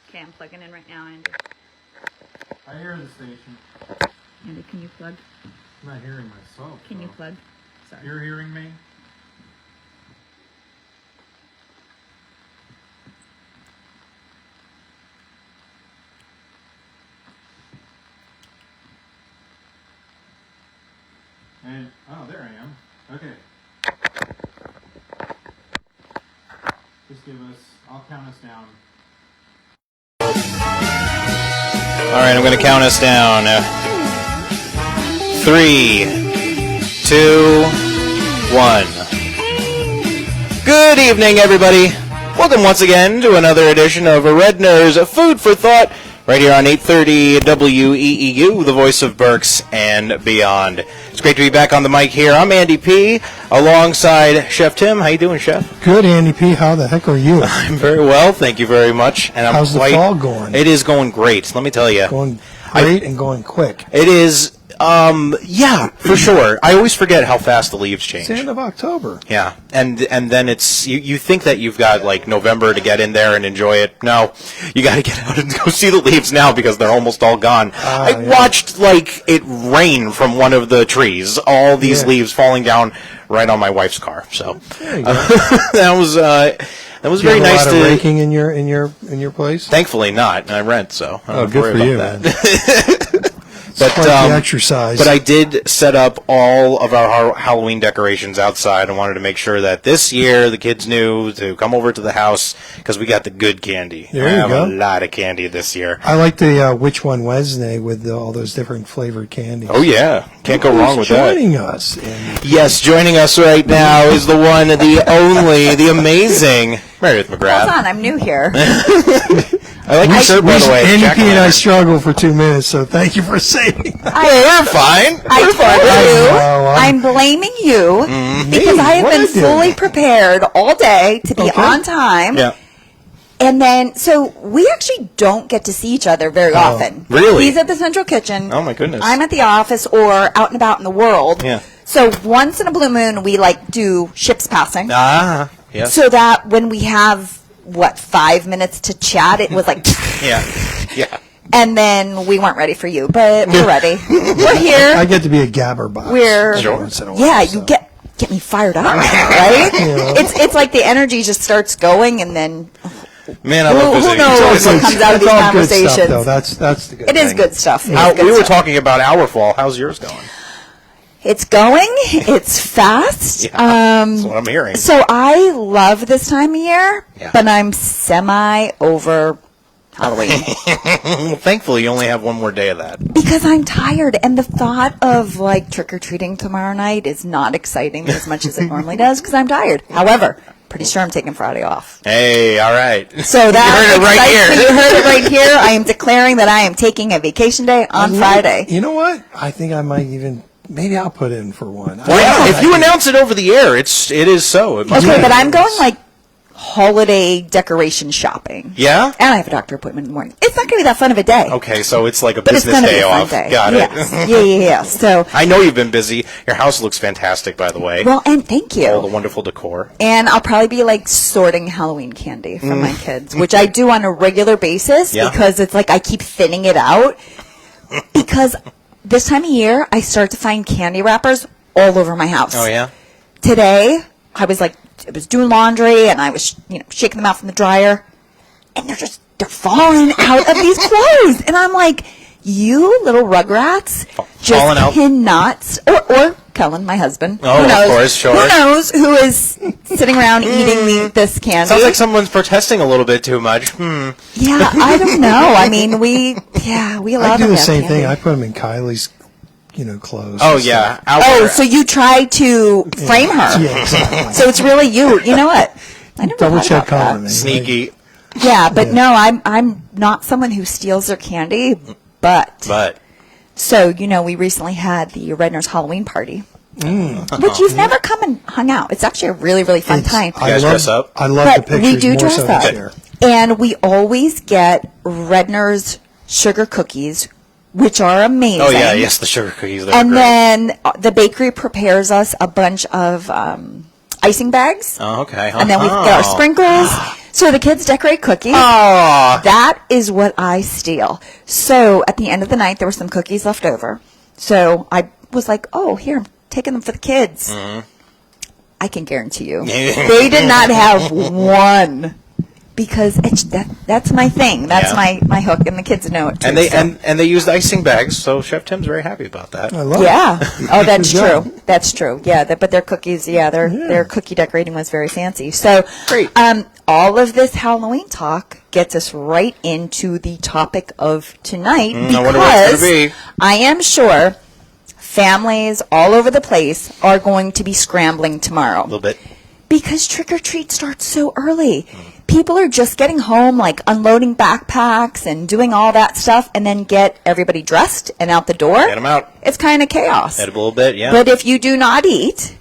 Okay, I'm plugging in right now, Andy. I hear the station. Andy, can you plug? I'm not hearing myself. Can you plug? Sorry. You're hearing me? And, oh, there I am. Okay. Just give us, I'll count us down. All right, I'm going to count us down. 3, 2, 1. Good evening, everybody. Welcome once again to another edition of Redner's Food for Thought, right here on 830 WEEU, the voice of Berks and beyond. It's great to be back on the mic here. I'm Andy P. alongside Chef Tim. How you doing, Chef? Good, Andy P. How the heck are you? I'm very well, thank you very much. And How's the fall going? It is going great. Let me tell you. Going great and going quick. It is. Yeah, for sure. I always forget how fast the leaves change. It's the end of October. Yeah, and then it's you think that you've got like November to get in there and enjoy it. No, you got to get out and go see the leaves now because they're almost all gone. I watched like it rain from one of the trees. All these leaves falling down right on my wife's car. So that was very nice. A lot of raking in your place? Thankfully not. I rent, so I don't good for you, that. man. But, quite the exercise. But I did set up all of our Halloween decorations outside. I wanted to make sure that this year the kids knew to come over to the house because we got the good candy. There you go. I have a lot of candy this year. I like the Which One Wednesday with all those different flavored candies. Oh, yeah. Can't go wrong with that. Joining us. Andy. Yes, joining us right now is the one, the only, the amazing Meredith McGrath. Hold on, I'm new here. I like your shirt, by the way. Andy P. and I struggled for 2 minutes, so thank you for saving that. We're fine. I told you, I'm blaming you because I have been fully prepared all day to be on time. Yeah. And then, so we actually don't get to see each other very often. Really? He's at the central kitchen. Oh, my goodness. I'm at the office or out and about in the world. Yeah. So once in a blue moon, we like do ships passing. Ah, yes. So that when we have, 5 minutes to chat, it was like... Yeah. And then we weren't ready for you, but we're ready. We're here. I get to be a gabber box. Once in a while, Yeah, so. you get me fired up, right? Yeah. It's like the energy just starts going, and then Man, I love who visiting. knows what comes out of these It's all conversations. good stuff, though. That's the good It thing. is good stuff. It is good We were stuff. talking about our fall. How's yours going? It's going. It's fast. Yeah, that's what I'm hearing. So I love this time of year, Yeah. but I'm semi over Halloween. Well, thankfully, you only have one more day of that. Because I'm tired, and the thought of like trick-or-treating tomorrow night is not exciting as much as it normally does because I'm tired. However, pretty sure I'm taking Friday off. Hey, all right. So that you heard it right excites me. here. You heard it right here. I am declaring that I am taking a vacation day on Friday. You know what? I think I might even... Maybe I'll put in for one. Well, yeah, if you announce it over the air, it is so. It must Okay, be. but I'm going like holiday decoration shopping. Yeah? And I have a doctor appointment in the morning. It's not going to be that fun of a day. Okay, so it's like a But it's business going to be day a fun off. day. Got Yes. it. Yeah. So, I know you've been busy. Your house looks fantastic, by the way. well, and thank you. All the wonderful decor. And I'll probably be like sorting Halloween candy for my kids, which I do on a regular basis Yeah. because it's like I keep thinning it out. Because this time of year, I start to find candy wrappers all over my house. Oh, yeah? Today, I was doing laundry and I was, shaking them out from the dryer, and they're falling out of these clothes, and I'm like, you little rugrats, Falling out. cannot, or Kellen, my husband. Oh, who knows, of course, sure. Who knows who is sitting around eating this candy? Sounds like someone's protesting a little bit too much. Yeah, I don't know. I mean, we love I do them, the that same candy. thing. I put them in Kylie's, clothes. Oh, and yeah. stuff. So you try to frame her. Yeah, exactly. So it's really you. You know what? I never Double thought check about that. calling me. Sneaky. Yeah, but no, I'm not someone who steals their candy, but so we recently had the Redner's Halloween party, which you've never come and hung out. It's actually a really, really fun time. You guys dress up? I love But the pictures. we do more dress so up. this year. And we always get Redner's sugar cookies, which are amazing. Oh, yeah, yes, the sugar cookies. They're And great. then the bakery prepares us a bunch of icing bags. Oh, okay. And then we get our sprinkles. So the kids decorate cookies. Aww. That is what I steal. So at the end of the night, there were some cookies left over. So I was like, oh, here, I'm taking them for the kids. I can guarantee you, they did not have one. Because that's my thing. That's my hook, and the kids know it too. And they used icing bags, so Chef Tim's very happy about that. I love it. Oh, that's true. That's true. Yeah, but their cookies, their cookie decorating was very fancy. So, Great. All of this Halloween talk gets us right into the topic of tonight I wonder what it's going to be. I am sure families all over the place are going to be scrambling tomorrow. A little bit. Because trick or treat starts so early. People are just getting home, like unloading backpacks and doing all that stuff, and then get everybody dressed and out the door. Get them out. It's kind of chaos. A little bit, yeah. But if you do not eat,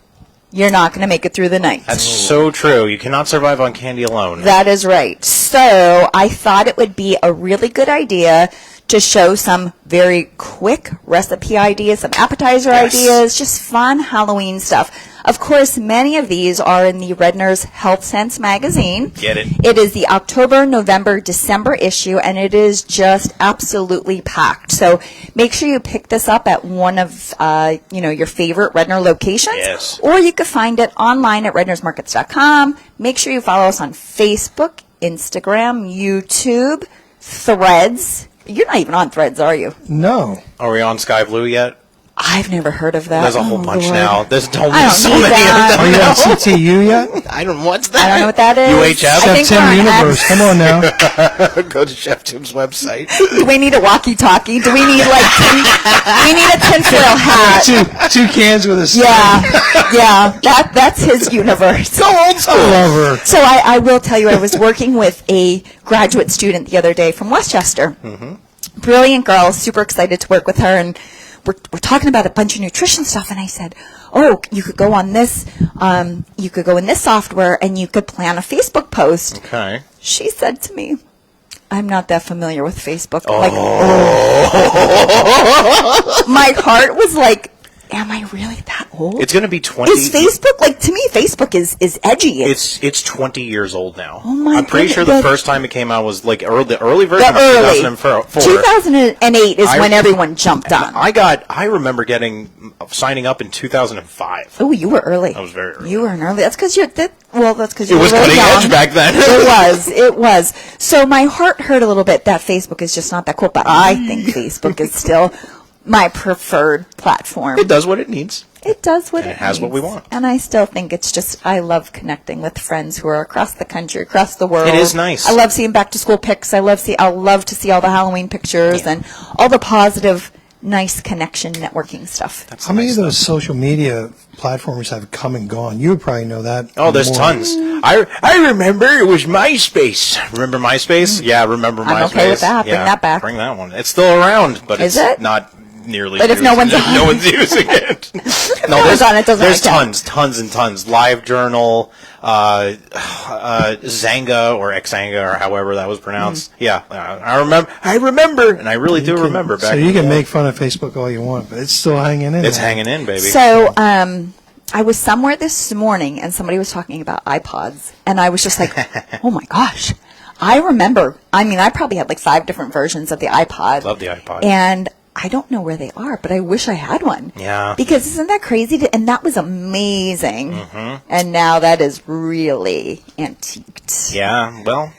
you're not going to make it through the night. That's so true. You cannot survive on candy alone. That is right. So I thought it would be a really good idea to show some very quick recipe ideas, some appetizer ideas, just fun Halloween stuff. Of course, many of these are in the Redner's Health Sense magazine. Get it. It is the October, November, December issue, and it is just absolutely packed. So make sure you pick this up at one of your favorite Redner locations. Yes. Or you can find it online at rednersmarkets.com. Make sure you follow us on Facebook, Instagram, YouTube, Threads. You're not even on Threads, are you? No. Are we on Sky Blue yet? I've never heard of that. There's a whole bunch Lord. now. There's so I don't many need of that. them. Are you on CTU yet? I don't. What's that? I don't know what that is. UHF? I think Chef Tim we're on Universe. X. Come on now. Go to Chef Tim's website. Do we need a walkie-talkie? Do we need we need a tinfoil hat? Two cans with a stick. Yeah. That's his universe. Go old school. I love her. So I will tell you, I was working with a graduate student the other day from Westchester. Brilliant girl, super excited to work with her, and we're talking about a bunch of nutrition stuff, and I said, oh, you could go on this, you could go in this software, and you could plan a Facebook post. Okay. She said to me, I'm not that familiar with Facebook. My heart was like, am I really that old? It's going to be 20. Is Facebook, like, to me, Facebook is edgy. It's 20 years old now. Oh my I'm pretty sure goodness. the first time it came out was like the early version The of early. 2004. 2008 is when everyone jumped on. I remember signing up in 2005. Oh, you were early. I was very early. You were an early. That's because you It were was really cutting young. edge back then. It was. So my heart hurt a little bit that Facebook is just not that cool, but I think Facebook is still my preferred platform. It does what it needs. It does what And it it has what we needs. want. And I still think it's just, I love connecting with friends who are across the country, across the world. It is nice. I love seeing back to school pics. I love to see all the Halloween pictures and all the positive, nice connection networking stuff. How many of those social media platforms have come and gone? You would probably know that. Oh, there's more. tons. I remember it was MySpace. Remember MySpace? Yeah, remember MySpace. I'm okay with that. Bring that back. Bring that one. It's still around, but Is it's it? not nearly. But if no one's on- no one's using it. no one's on it, doesn't there's count. tons and tons. LiveJournal, Xanga or Xanga or however that was pronounced. Yeah, I remember, and I really do remember back. So you in can the make fun of Facebook all you want, but it's still hanging in. It's there. hanging in, baby. So, I was somewhere this morning and somebody was talking about iPods, and I was just like, oh my gosh. I remember, I probably had like 5 different versions of the iPod. Love the iPod. And I don't know where they are, but I wish I had one. Yeah. Because isn't that crazy? And that was amazing. And now that is really antiqued. Yeah, well,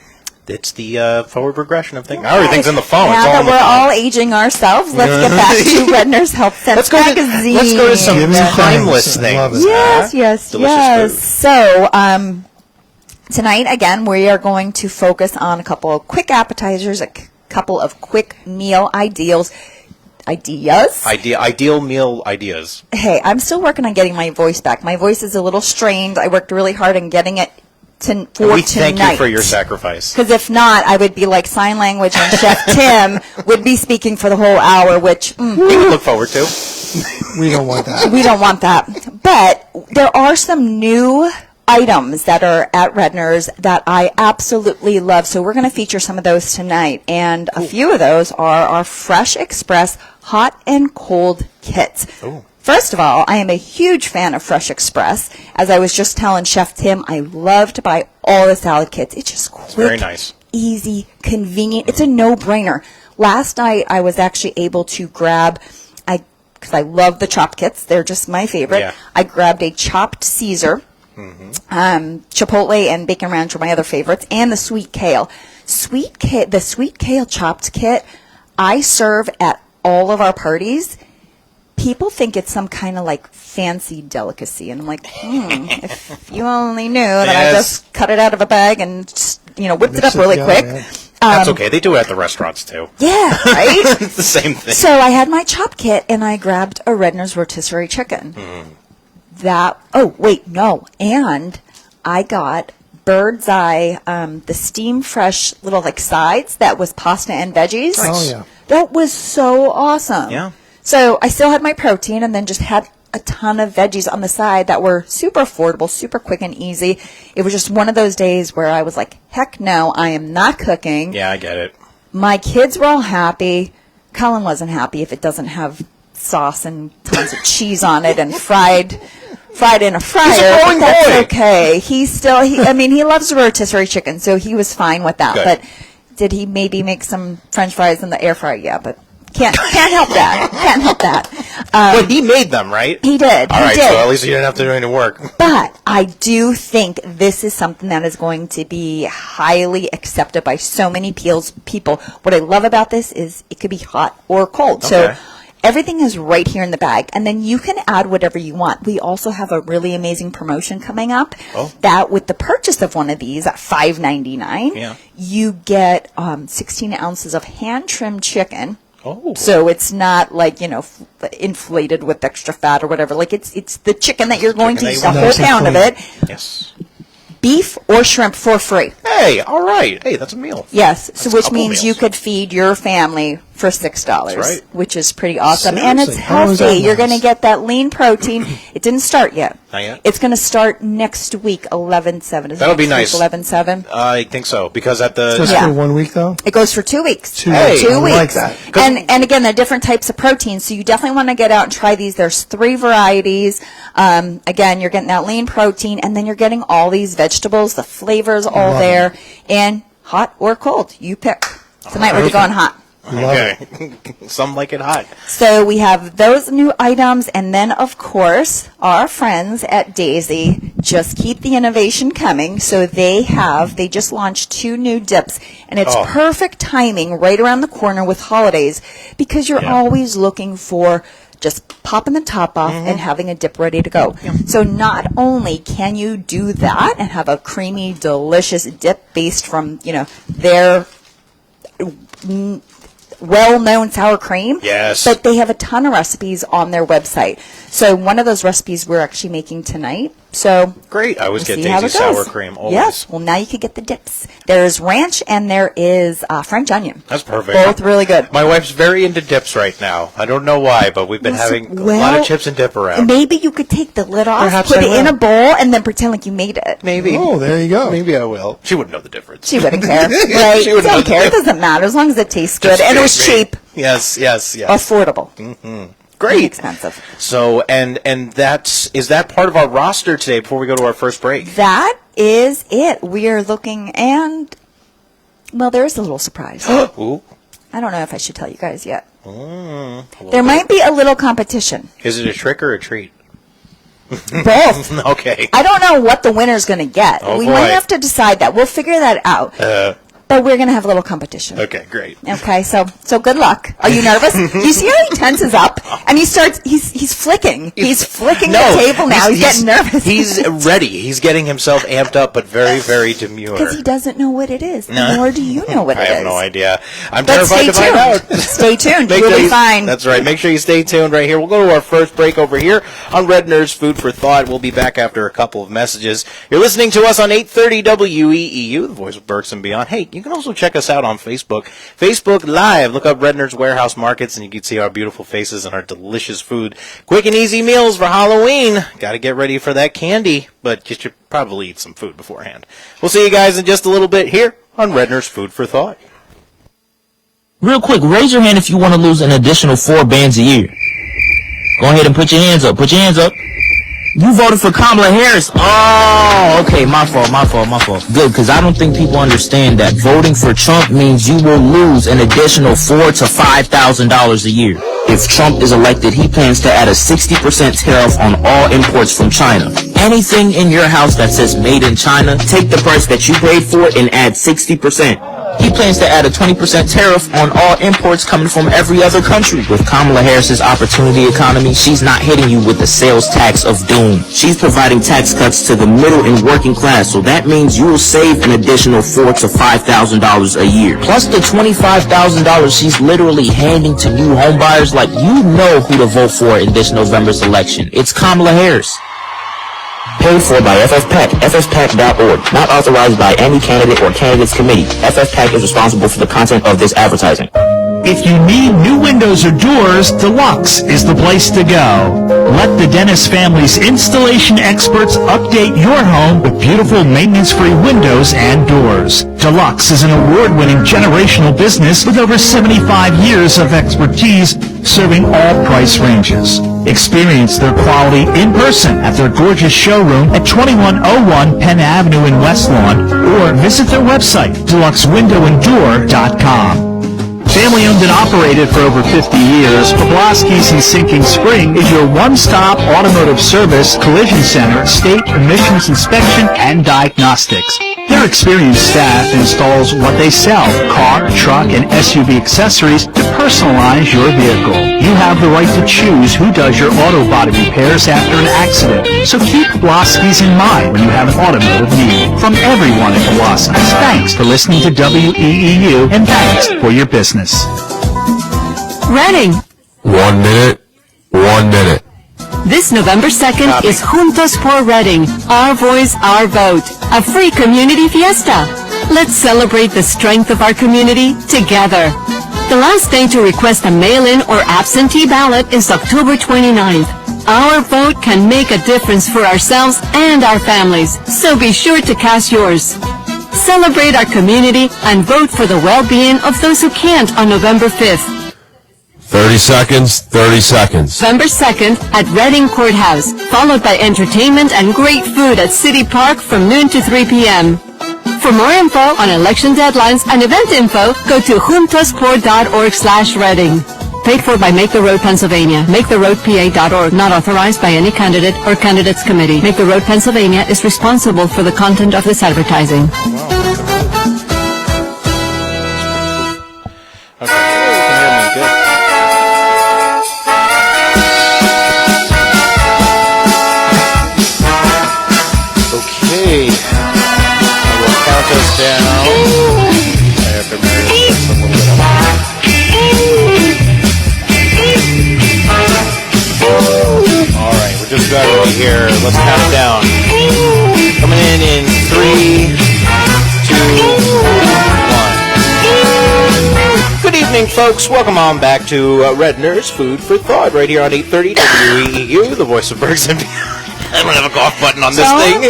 it's the forward progression of things. Now everything's in the phone. Now It's all that in the we're phone. all aging ourselves, let's get back to Redner's Health Sense magazine. Let's go to some Give me timeless thanks. I love things. it. Yes. Delicious food. So, tonight, again, we are going to focus on a couple of quick appetizers, couple of quick meal ideas. Ideal meal ideas. Hey, I'm still working on getting my voice back. My voice is a little strained. I worked really hard on getting it for We tonight. thank you for your sacrifice. Because if not, I would be like sign language, and Chef Tim would be speaking for the whole hour, which We would look forward to. We don't want that. we don't want that. But there are some new items that are at Redner's that I absolutely love. So we're going to feature some of those tonight. And a few of those are our Fresh Express hot and cold kits. Ooh. First of all, I am a huge fan of Fresh Express. As I was just telling Chef Tim, I love to buy all the salad kits. It's just quick, very nice, easy, convenient. It's a no-brainer. Last night, I was actually able to grab, because I love the chopped kits. They're just my favorite. Yeah. I grabbed a chopped Caesar. Chipotle and bacon ranch are my other favorites, and the sweet kale. The sweet kale chopped kit, I serve at all of our parties. People think it's some kind of like fancy delicacy, and I'm like, if you only knew that I just cut it out of a bag and just, whipped it up really quick. Yeah. That's okay. They do it at the restaurants too. Yeah, right? It's the same thing. So I had my chop kit, and I grabbed a Redner's rotisserie chicken. And I got Bird's Eye, the steam fresh little like sides that was pasta and veggies. Oh, yeah. That was so awesome. Yeah. So I still had my protein, and then just had a ton of veggies on the side that were super affordable, super quick and easy. It was just one of those days where I was like, heck no, I am not cooking. Yeah, I get it. My kids were all happy. Colin wasn't happy if it doesn't have sauce and tons of cheese on it and fried in a fryer. He's a growing but that's boy. okay. He loves rotisserie chicken, so he was fine with that. Good. But did he maybe make some French fries in the air fryer? Yeah, but can't help that. Can't help that. But he made them, right? He did. All He right, did. so at least you didn't have to do any work. But I do think this is something that is going to be highly accepted by so many people. What I love about this is it could be hot or cold. Okay. So everything is right here in the bag. And then you can add whatever you want. We also have a really amazing promotion coming up that with the purchase of one of these at $5.99, you get 16 ounces of hand-trimmed chicken. Oh. So it's not like, inflated with extra fat or whatever. Like it's the chicken that you're going to eat, a whole pound of it. Yes. Beef or shrimp for free. Hey, all right. Hey, that's a meal. Yes, That's so a which couple means you meals. could feed your family for $6. That's right. Which is pretty awesome. And it's Seriously, how is healthy. that You're going to nice? get that lean protein. It didn't start yet. Not yet? It's going to start next week, 11/7. That'll be nice. 11/7. I think so, because at the... Just Yeah. for 1 week, though? It goes for 2 weeks. Hey, 2 I weeks. like that. And again, they're different types of proteins, so you definitely want to get out and try these. There's 3 varieties. Again, you're getting that lean protein, and then you're getting all these vegetables, the flavors all Love there, and hot or cold. You pick. Tonight we're going hot. Okay. Some like it hot. So we have those new items, and then, of course, our friends at Daisy just keep the innovation coming. So they just launched 2 new dips, and it's perfect timing right around the corner with holidays because you're always looking for just popping the top off and having a dip ready to go. So not only can you do that and have a creamy, delicious dip based from, their well-known sour cream. Yes. But they have a ton of recipes on their website. So one of those recipes we're actually making tonight. So Great. I always we'll get see how Daisy it goes. sour cream. Always. Yes. Well, now you can get the dips. There's ranch and there is French onion. That's perfect. Both really good. My wife's very into dips right now. I don't know why, but we've been having a lot of chips and dip around. Maybe you could take the lid off, Perhaps put I it in will. a bowl, and then pretend like you made it. Maybe. Oh, there you go. Maybe I will. She wouldn't know the difference. She wouldn't care. Right? She wouldn't know Don't the care. It difference. doesn't matter as long as it tastes good. Just And it was treat me. cheap. Yes. Affordable. Great. Inexpensive. So, and is that part of our roster today before we go to our first break? That is it. We are looking and, well, there is a little surprise. Ooh. I don't know if I should tell you guys yet. There might be a little competition. Is it a trick or a treat? Both. Okay. I don't know what the winner's going to get. Oh, We boy. might have to decide that. We'll figure that out. But we're going to have a little competition. Okay, great. Okay, so good luck. Are you nervous? You see how he tenses up and he's flicking. He's flicking the table now. He's getting nervous. He's ready. He's getting himself amped up, but very, very demure. Because he doesn't know what it is. No. Nor do you know what it I is. have no idea. I'm But terrified stay to find out. tuned. Stay tuned. Make You'll sure be you- fine. That's right. Make sure you stay tuned right here. We'll go to our first break over here on Redner's Food for Thought. We'll be back after a couple of messages. You're listening to us on 830 WEEU, the voice of Berks and Beyond. Hey, you can also check us out on Facebook. Facebook Live. Look up Redner's Warehouse Markets, and you can see our beautiful faces and our delicious food. Quick and easy meals for Halloween. Got to get ready for that candy, but you should probably eat some food beforehand. We'll see you guys in just a little bit here on Redner's Food for Thought. Real quick, raise your hand if you want to lose an additional 4 bands a year. Go ahead and put your hands up. Put your hands up. You voted for Kamala Harris. Oh, okay. My fault. Good, because I don't think people understand that voting for Trump means you will lose an additional $4,000 to $5,000 a year. If Trump is elected, he plans to add a 60% tariff on all imports from China. Anything in your house that says made in China, take the price that you paid for it and add 60%. He plans to add a 20% tariff on all imports coming from every other country. With Kamala Harris's opportunity economy, she's not hitting you with the sales tax of doom. She's providing tax cuts to the middle and working class, so that means you will save an additional $4,000 to $5,000 a year. Plus the $25,000 she's literally handing to new homebuyers. Like, you know who to vote for in this November's election. It's Kamala Harris. Paid for by FFPAC, ffpac.org. Not authorized by any candidate or candidates committee. FFPAC is responsible for the content of this advertising. If you need new windows or doors, Deluxe is the place to go. Let the Dennis family's installation experts update your home with beautiful maintenance-free windows and doors. Deluxe is an award-winning generational business with over 75 years of expertise serving all price ranges. Experience their quality in person at their gorgeous showroom at 2101 Penn Avenue in West Lawn, or visit their website, deluxewindowanddoor.com. Family owned and operated for over 50 years, Pawlowski's in Sinking Spring is your one-stop automotive service, collision center, state emissions inspection, and diagnostics. Their experienced staff installs what they sell, car, truck, and SUV accessories to personalize your vehicle. You have the right to choose who does your auto body repairs after an accident, so keep Pawlowski's in mind when you have an automotive need. From everyone at Pawlowski's, thanks for listening to WEEU, and thanks for your business. Reading. 1 minute. This November 2nd is Juntos por Reading, Our Voice, Our Vote, a free community fiesta. Let's celebrate the strength of our community together. The last day to request a mail-in or absentee ballot is October 29th. Our vote can make a difference for ourselves and our families, so be sure to cast yours. Celebrate our community and vote for the well-being of those who can't on November 5th. 30 seconds. November 2nd at Reading Courthouse, followed by entertainment and great food at City Park from noon to 3 p.m. For more info on election deadlines and event info, go to juntospor.org/Reading. Paid for by Make the Road Pennsylvania. MakeTheRoadPA.org. Not authorized by any candidate or candidates committee. Make the Road Pennsylvania is responsible for the content of this advertising. Just about over here. Let's count it down. Coming in 3, 2, 1. Good evening, folks. Welcome on back to Redner's Food for Thought, right here on 830 WEEU, the voice of Bergs and I don't have a cough button on this thing.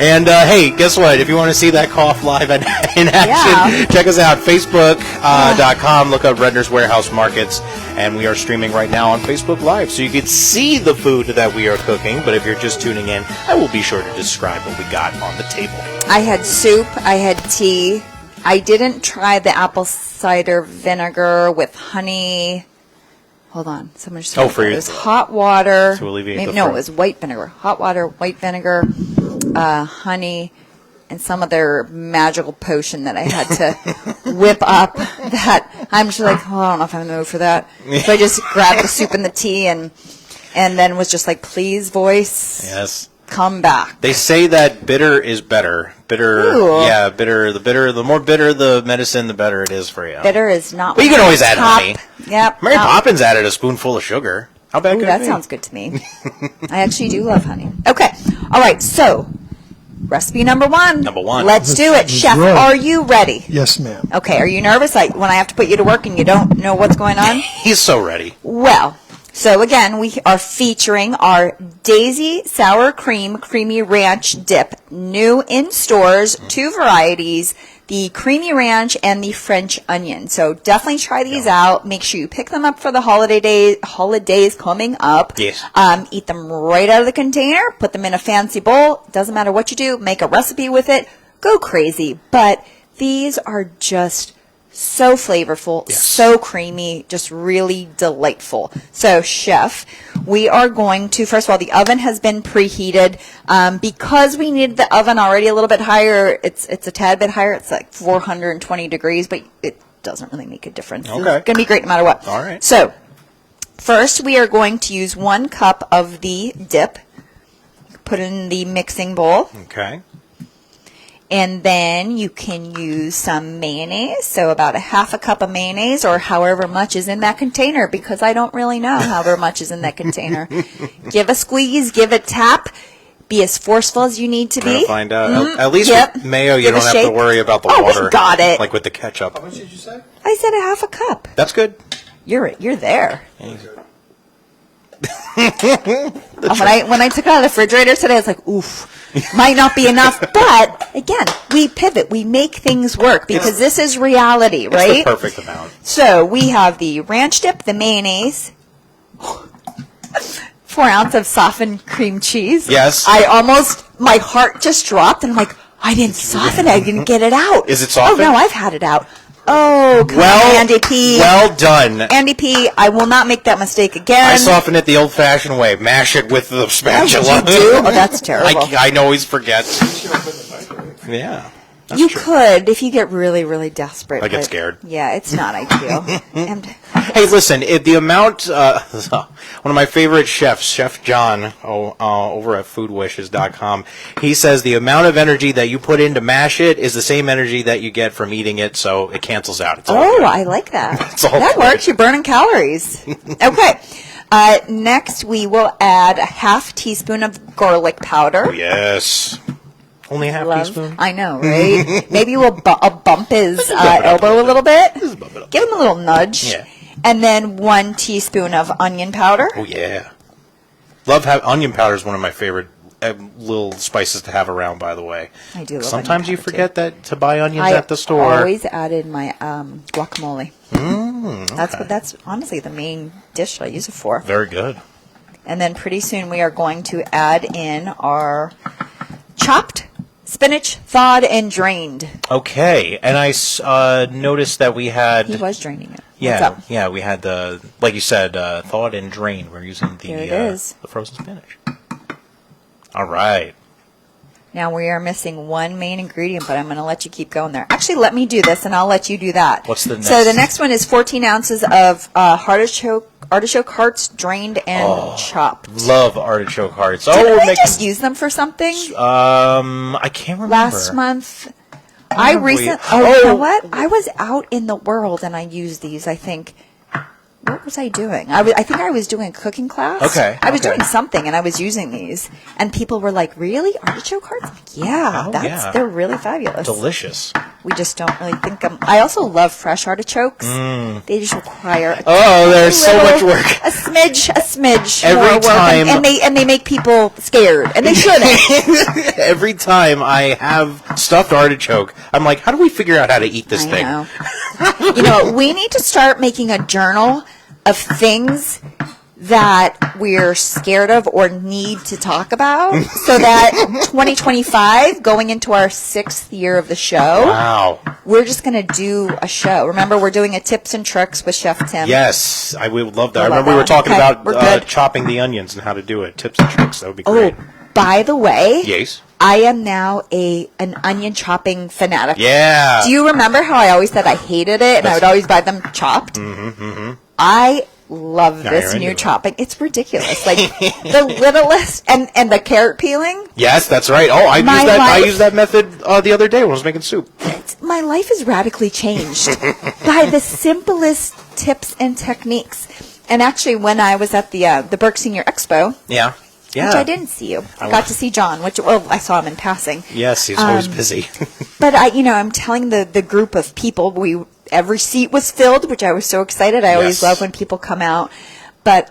And hey, guess what? If you want to see that cough live in action, check us out. Facebook.com. Look up Redner's Warehouse Markets. And we are streaming right now on Facebook Live. So you can see the food that we are cooking. But if you're just tuning in, I will be sure to describe what we got on the table. I had soup. I had tea. I didn't try the apple cider vinegar with honey. Hold on. Someone just for you. It was hot water. So we'll leave you it was white vinegar. Hot water, white vinegar, honey, and some other magical potion that I had to whip up. That I'm just like, I don't know if I'm in the mood for that. So I just grabbed the soup and the tea and then was just like, please, voice. Yes. Come back. They say that bitter is better. Bitter, yeah, bitter. The more bitter the medicine, the better it is for you. Bitter is not. But you can always add honey. Yep. Mary Poppins added a spoonful of sugar. How bad could it be? That sounds good to me. I actually do love honey. Okay. All right. So, recipe number one. Let's do it. Chef, are you ready? Yes, ma'am. Okay. Are you nervous? Like when I have to put you to work and you don't know what's going on? He's so ready. Well. So again, we are featuring our Daisy Sour Cream Creamy Ranch Dip, new in stores, 2 varieties. the creamy ranch and the French onion. So definitely try these out. Make sure you pick them up for the holidays coming up. Yes. Eat them right out of the container. Put them in a fancy bowl. Doesn't matter what you do. Make a recipe with it. Go crazy. But these are just so flavorful, so creamy, just really delightful. So, Chef, we are going to, first of all, the oven has been preheated. Because we needed the oven already a little bit higher, it's a tad bit higher. It's like 420 degrees, but it doesn't really make a difference. Okay. It's going to be great no matter what. All right. So, first we are going to use 1 cup of the dip. Put it in the mixing bowl. Okay. And then you can use some mayonnaise, so about a half a cup of mayonnaise or however much is in that container, because I don't really know however much is in that container. Give a squeeze, give a tap, be as forceful as you need to be. We'll find out. At least with mayo, you Give a don't have to shake. worry about the Oh, water. we got it. Like with the ketchup. How much did you say? I said a half a cup. That's good. You're there. When I took it out of the refrigerator today, I was like, oof, might not be enough. But again, we pivot, we make things work because this is reality, right? It's the perfect amount. So we have the ranch dip, the mayonnaise, 4 ounces of softened cream cheese. Yes. My heart just dropped, and I'm like, I didn't soften it, I didn't get it out. Is it softened? Oh no, I've had it out. Oh, come on, Andy P. Well done. Andy P, I will not make that mistake again. I soften it the old-fashioned way. Mash it with the spatula. Oh, you do? Oh, that's terrible. I always forget. Yeah. That's you true. could if you get really, really desperate. I get but scared. Yeah, it's not ideal. And Hey, listen, the amount, one of my favorite chefs, Chef John, over at foodwishes.com, he says the amount of energy that you put in to mash it is the same energy that you get from eating it, so it cancels out. It's all good. I like that. It's all That good. works. You're burning calories. Okay. Next, we will add a half teaspoon of garlic powder. Oh, yes. Only a half teaspoon? I know, right? Maybe we'll bump his elbow a little bit. Give him a little nudge. Yeah. And then 1 teaspoon of onion powder. Oh, yeah. Onion powder is one of my favorite little spices to have around, by the way. I do love Sometimes onion you powder, forget that to buy onions I at the store. always added my guacamole. Okay. That's honestly the main dish I use it for. Very good. And then pretty soon we are going to add in our chopped spinach, thawed and drained. Okay, and I noticed that we had... He was draining it. What's Yeah, up? yeah, we had like you said, thawed and drained. We're using Here it is. the frozen spinach. All right. Now we are missing 1 main ingredient, but I'm going to let you keep going there. Actually, let me do this, and I'll let you do that. What's the next? So the next one is 14 ounces of artichoke hearts, drained and chopped. Love artichoke hearts. Didn't we just use them for something I can't remember. last month? You know what? I was out in the world and I used these, I think. What was I doing? I think I was doing a cooking class. Okay, I was okay. doing something and I was using these. And people were like, really? Artichoke hearts? I'm like, yeah, Oh, yeah. they're really fabulous. Delicious. We just don't really think them. I also love fresh artichokes. They just require There's so much work. a smidge Every more work, time- and they make people scared, and they shouldn't. Every time I have stuffed artichoke, I'm like, how do we figure out how to eat this thing? know. You know, we need to start making a journal of things that we're scared of or need to talk about so that 2025, going into our 6th year of the show, Wow. we're just going to do a show. Remember, we're doing a tips and tricks with Chef Tim. Yes, I would love that. I I love remember we were that. talking Okay, about we're good. chopping the onions and how to do it. Tips and tricks. That would be Oh, great. by the way, Yes. I am now an onion chopping fanatic. Yeah. Do you remember how I always said I hated it and I would always buy them chopped? Mm-hmm. I love Now this you're into new it. chopping. It's ridiculous. Like the littlest and the carrot peeling. Yes, that's right. Oh, I used that method the other day when I was making soup. My life is radically changed by the simplest tips and techniques. And actually, when I was at the Burke Senior Expo, Yeah. Yeah. which I didn't see you, I got to see John, I saw him in passing. Yes, he's always busy. But I'm telling the group of people, every seat was filled, which I was so excited. I always Yes. love when people come out. But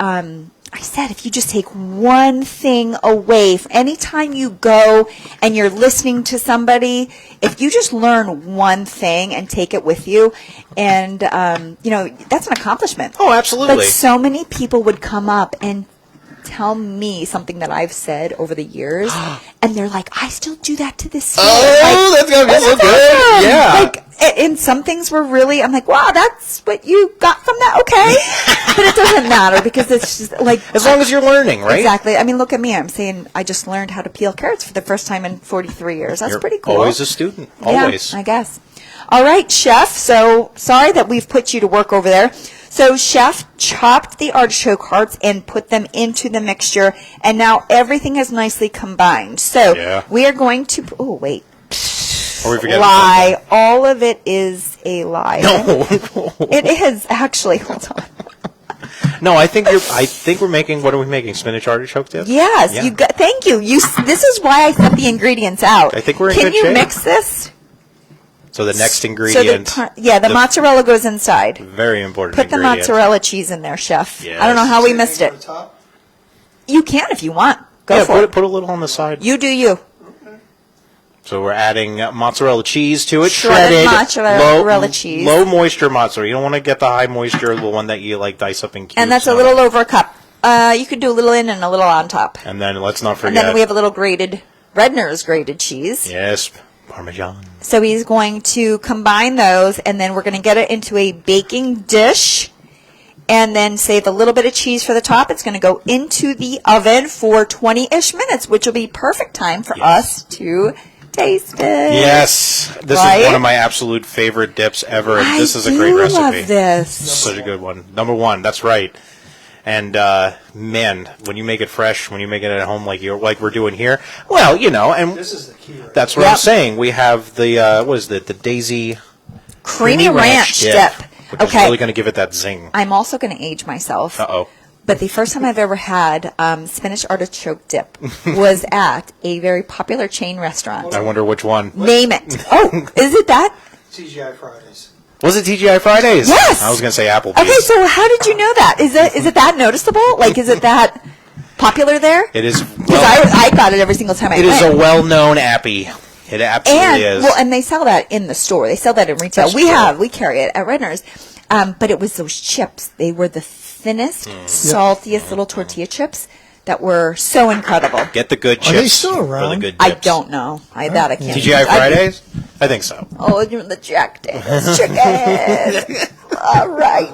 I said, if you just take one thing away, anytime you go and you're listening to somebody, if you just learn one thing and take it with you, and, that's an accomplishment. Oh, absolutely. But so many people would come up and tell me something that I've said over the years, and they're like, I still do that to this day. Oh, that's going to be so good. Yeah. And some things were really, I'm like, wow, that's what you got from that. Okay. But it doesn't matter because it's just like. As long as you're learning, right? Exactly. I mean, look at me. I'm saying I just learned how to peel carrots for the first time in 43 years. That's You're pretty cool. Always a student. Always. Yeah, I guess. All right, Chef. So sorry that we've put you to work over there. So Chef chopped the artichoke hearts and put them into the mixture, and now everything is nicely combined. So we are going to. Oh wait. Or we forget lie. All of it is a lie. No. It is actually. Hold on. No, I think we're making. What are we making? Spinach artichoke dip. Yes, Yeah. you got. Thank you. This is why I set the ingredients out. I think we're in Can good you shape. mix this? So the next ingredient. The mozzarella goes inside. Very important. Put the ingredient. mozzarella cheese in there, Chef. Yes. I don't know how we missed it. You can if you want. Go for it. Put a little on the side. You do you. So we're adding mozzarella cheese to it, Shredded mozzarella cheese. Low moisture mozzarella. You don't want to get the high moisture, the one that you like dice up in cubes. And that's a little over a cup. You could do a little in and a little on top. And then let's not forget. And then we have a little Redner's grated cheese. Yes, Parmesan. So he's going to combine those, and then we're going to get it into a baking dish, and then save a little bit of cheese for the top. It's going to go into the oven for 20-ish minutes, which will be perfect time for us to taste it. Yes, this is one of my absolute favorite dips ever, and this is a great recipe. I love this. Such a good one. Number one, that's right. And man, when you make it fresh, when you make it at home like we're doing here, well, and This is the key. Right? that's what I'm saying. We have the what is it? The Daisy Creamy ranch dip. Which is really going to give it that zing. I'm also going to age myself. Uh-oh. But the first time I've ever had spinach artichoke dip was at a very popular chain restaurant. I wonder which one. Name it. Oh, is it that? TGI Fridays. Was it TGI Fridays? Yes. I was going to say Applebee's. Okay, so how did you know that? Is it that noticeable? Like, is it that popular there? It is. Because I got it every single time I went. It is a well-known appy. It absolutely is. Well, and they sell that in the store. They sell that in retail. That's We carry it at Redner's. But it was those chips. They were the thinnest, saltiest little tortilla chips that were so incredible. Get the good chips. Are they still For around? the good I dips. don't know. That I can't. TGI Fridays? I think so. Oh, you're the Jack Daniels chicken. All right.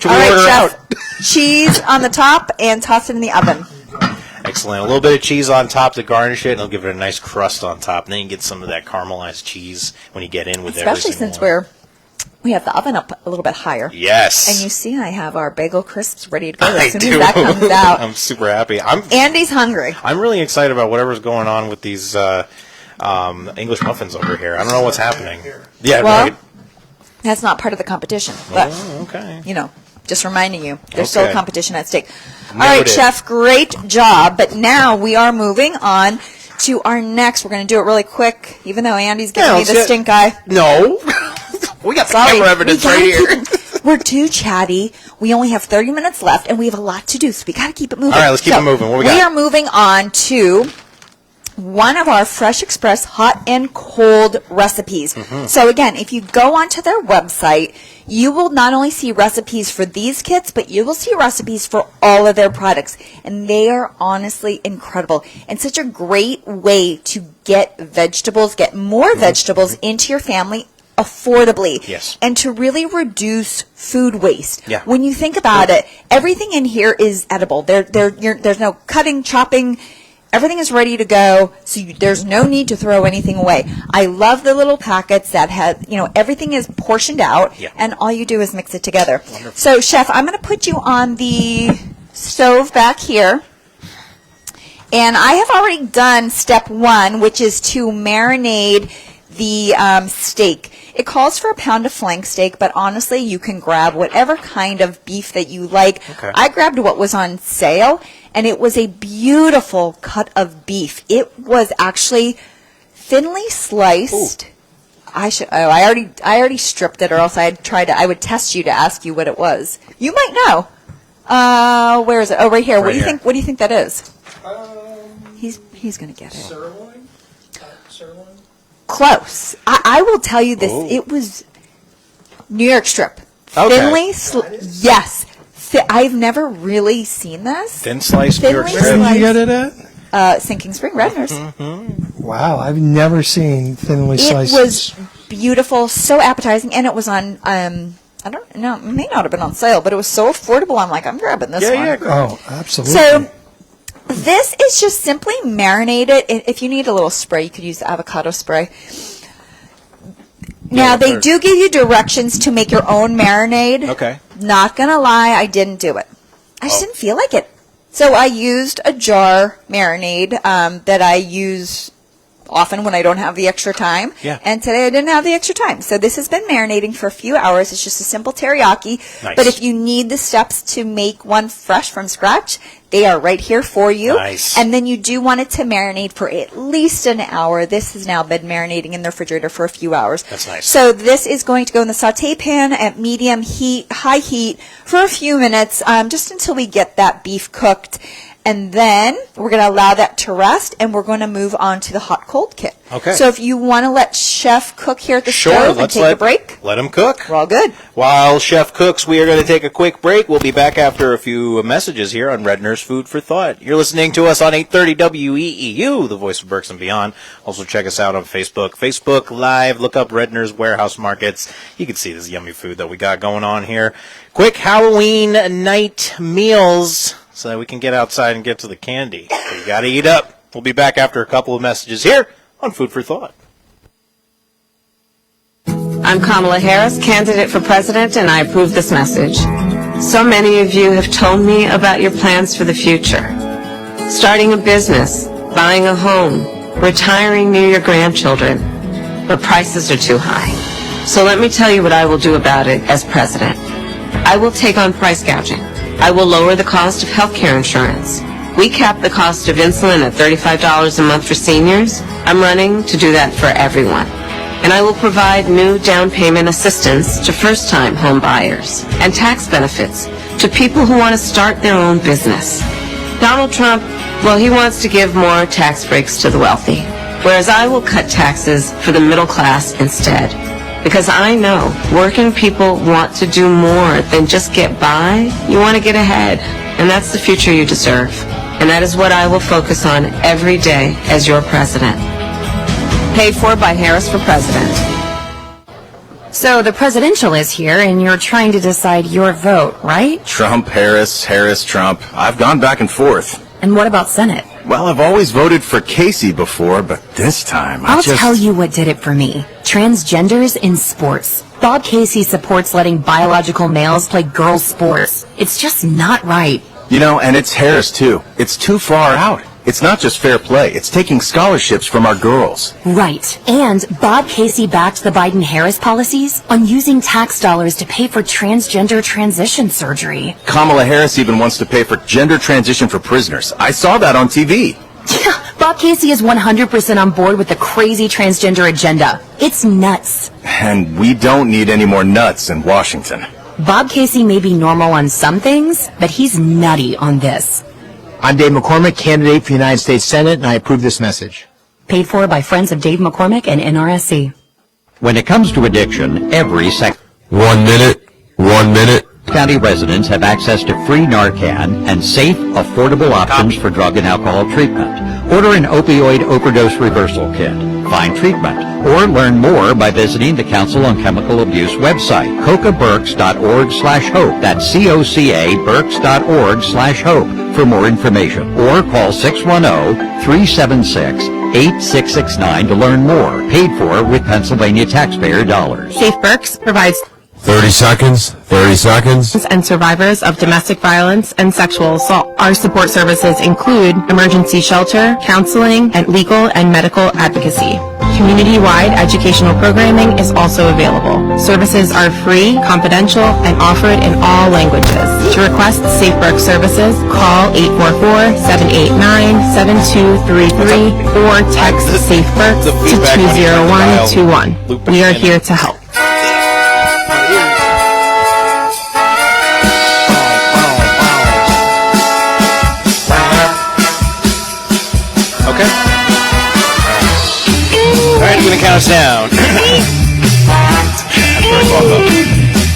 Should we order Chef. out? Cheese on the top and toss it in the oven. Excellent. A little bit of cheese on top to garnish it, and it'll give it a nice crust on top. And then you get some of that caramelized cheese when you get in with everything. Especially since we have the oven up a little bit higher. Yes. And you see I have our bagel crisps ready to go as I soon do. as that comes out. I'm super happy. Andy's hungry. I'm really excited about whatever's going on with these English muffins over here. I don't know what's happening. Yeah, Well, right. That's not part of the competition. But, Okay. just reminding you, there's still a Okay. competition at stake. All right, Noted. Chef, great job. But now we are moving on to our next. We're going to do it really quick, even though Andy's giving me the stink eye. No. We got the Sorry. camera evidence We right gotta here. We're too chatty. We only have 30 minutes left, and we have a lot to do, so we got to keep it moving. All right, let's keep it moving. What we got? We are moving on to one of our Fresh Express hot and cold recipes. Mm-hmm. So again, if you go onto their website, you will not only see recipes for these kits, but you will see recipes for all of their products. And they are honestly incredible and such a great way to get more vegetables into your family affordably. Yes. And to really reduce food waste. Yeah. When you think about it, everything in here is edible. There's no cutting, chopping. Everything is ready to go, so there's no need to throw anything away. I love the little packets that have, everything is portioned out, and all you do is mix it together. Wonderful. So, Chef, I'm going to put you on the stove back here. And I have already done step 1, which is to marinate the steak. It calls for a pound of flank steak, but honestly, you can grab whatever kind of beef that you like. Okay. I grabbed what was on sale, and it was a beautiful cut of beef. It was actually thinly sliced. I already stripped it, or else I would test you to ask you what it was. You might know. Where is it? Oh, right here. Right here. What do you think that is? He's going to get it. Sirloin? Close. I will tell you this. It was New York strip. Okay. Yes. I've never really seen this. Thin sliced New York Thinly strip. Where did you get it at? Sinking Spring Redner's. Wow, I've never seen thinly sliced. It was beautiful, so appetizing, and it was on. I don't know. It may not have been on sale, but it was so affordable. I'm like, I'm grabbing this one. Yeah. Oh, absolutely. So this is just simply marinated. If you need a little spray, you could use the avocado spray. Now, they do give you directions to make your own marinade. Okay. Not going to lie, I didn't do it. I just didn't feel like it. So I used a jar marinade that I use often when I don't have the extra time. Yeah. And today I didn't have the extra time. So this has been marinating for a few hours. It's just a simple teriyaki. Nice. But if you need the steps to make one fresh from scratch, they are right here for you. Nice. And then you do want it to marinate for at least an hour. This has now been marinating in the refrigerator for a few hours. That's nice. So this is going to go in the saute pan at medium heat, high heat for a few minutes, just until we get that beef cooked. And then we're going to allow that to rest, and we're going to move on to the hot-cold kit. Okay. So if you want to let Chef cook here at the stove and take a break, Let him cook. we're all good. While Chef cooks, we are going to take a quick break. We'll be back after a few messages here on Redner's Food for Thought. You're listening to us on 830 WEEU, the voice of Berks and Beyond. Also check us out on Facebook. Facebook Live, look up Redner's Warehouse Markets. You can see this yummy food that we got going on here. Quick Halloween night meals so that we can get outside and get to the candy. So you got to eat up. We'll be back after a couple of messages here on Food for Thought. I'm Kamala Harris, candidate for president, and I approve this message. So many of you have told me about your plans for the future. Starting a business, buying a home, retiring near your grandchildren. But prices are too high. So let me tell you what I will do about it as president. I will take on price gouging. I will lower the cost of health care insurance. We cap the cost of insulin at $35 a month for seniors. I'm running to do that for everyone. And I will provide new down payment assistance to first-time home buyers and tax benefits to people who want to start their own business. Donald Trump, well, he wants to give more tax breaks to the wealthy, whereas I will cut taxes for the middle class instead. Because I know working people want to do more than just get by. You want to get ahead, and that's the future you deserve. And that is what I will focus on every day as your president. Paid for by Harris for President. So the presidential is here, and you're trying to decide your vote, right? Trump, Harris, Harris, Trump. I've gone back and forth. And what about Senate? Well, I've always voted for Casey before, but this time I'll tell you what did it for me. Transgenders in sports. Bob Casey supports letting biological males play girls' sports. It's just not right. You know, and it's Harris, too. It's too far out. It's not just fair play. It's taking scholarships from our girls. Right. And Bob Casey backed the Biden-Harris policies on using tax dollars to pay for transgender transition surgery. Kamala Harris even wants to pay for gender transition for prisoners. I saw that on TV. Yeah, Bob Casey is 100% on board with the crazy transgender agenda. It's nuts. And we don't need any more nuts in Washington. Bob Casey may be normal on some things, but he's nutty on this. I'm Dave McCormick, candidate for the United States Senate, and I approve this message. Paid for by friends of Dave McCormick and NRSC. When it comes to addiction, every 1 minute. County residents have access to free Narcan and safe, affordable options for drug and alcohol treatment. Order an opioid overdose reversal kit. Find treatment. Or learn more by visiting the Council on Chemical Abuse website, cocaberks.org/hope. That's COCA berks.org/hope for more information. Or call 610-376-8669 to learn more. Paid for with Pennsylvania taxpayer dollars. Safe Berks provides 30 seconds. and survivors of domestic violence and sexual assault. Our support services include emergency shelter, counseling, and legal and medical advocacy. Community-wide educational programming is also available. Services are free, confidential, and offered in all languages. To request Safe Berks services, call 844-789-7233 or text Safe Berks to 20121. We are here to help. us down.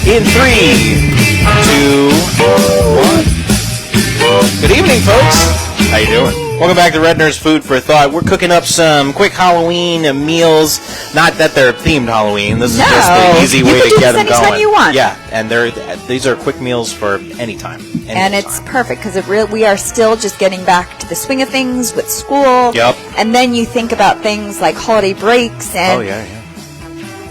In 3, 2, 1. Good evening, folks. How you doing? Welcome back to Redner's Food for Thought. We're cooking up some quick Halloween meals. Not that they're themed Halloween. This is just the easy way to get them going. Anytime you want. Yeah, and these are quick meals for any time. And it's perfect because we are still just getting back to the swing of things with school. Yep. And then you think about things like holiday breaks and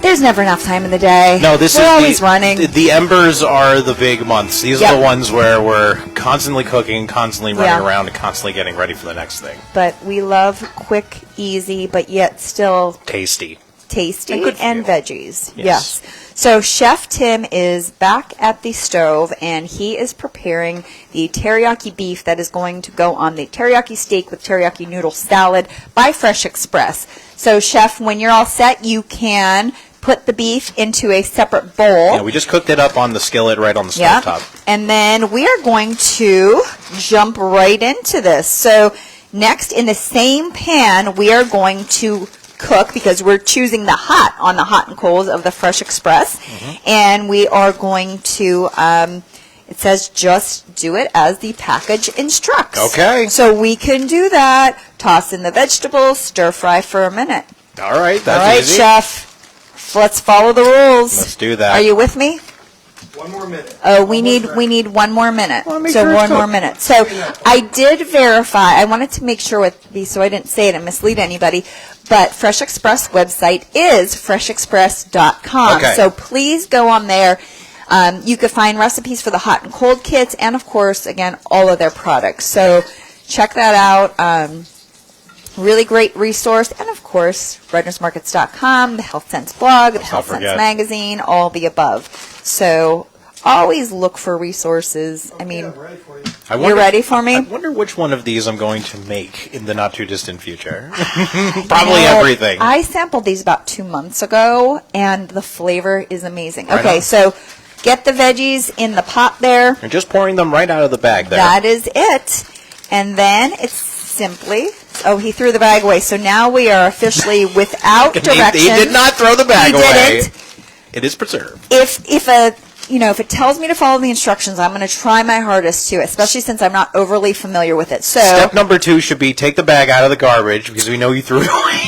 there's never enough time in the day. No, we're always running. The embers are the big months. These are the ones where we're constantly cooking, constantly running around, and constantly getting ready for the next thing. But we love quick, easy, but yet still tasty and veggies. Yes. So Chef Tim is back at the stove, and he is preparing the teriyaki beef that is going to go on the teriyaki steak with teriyaki noodle salad by Fresh Express. So Chef, when you're all set, you can put the beef into a separate bowl. Yeah, we just cooked it up on the skillet right on the stove top. And then we are going to jump right into this. So next, in the same pan, we are going to cook, because we're choosing the hot on the hot and coals of the Fresh Express. And we are going to, it says just do it as the package instructs. Okay. So we can do that. Toss in the vegetables, stir fry for a minute. All right, that's all right, easy. Chef. Let's follow the rules. Let's do that. Are you with me? One more minute. Oh, we need 1 more minute. So 1 more minute. So I did verify. I wanted to make sure with these, so I didn't say it and mislead anybody. But Fresh Express website is freshexpress.com. Okay. So please go on there. You can find recipes for the hot and cold kits, and of course, again, all of their products. So check that out. Really great resource. And of course, rednersmarkets.com, the Health Sense blog, the Health Sense magazine, all the above. So always look for resources. I mean, you're ready for me? I wonder which one of these I'm going to make in the not too distant future. Probably everything. I sampled these about 2 months ago, and the flavor is amazing. Right Okay, on. so get the veggies in the pot there. You're just pouring them right out of the bag there. That is it. And then it's simply... Oh, he threw the bag away. So now we are officially without directions. He did not throw the bag away. Didn't. It is preserved. If it tells me to follow the instructions, I'm going to try my hardest to, especially since I'm not overly familiar with it. So step number 2 should be take the bag out of the garbage, because we know you threw it away.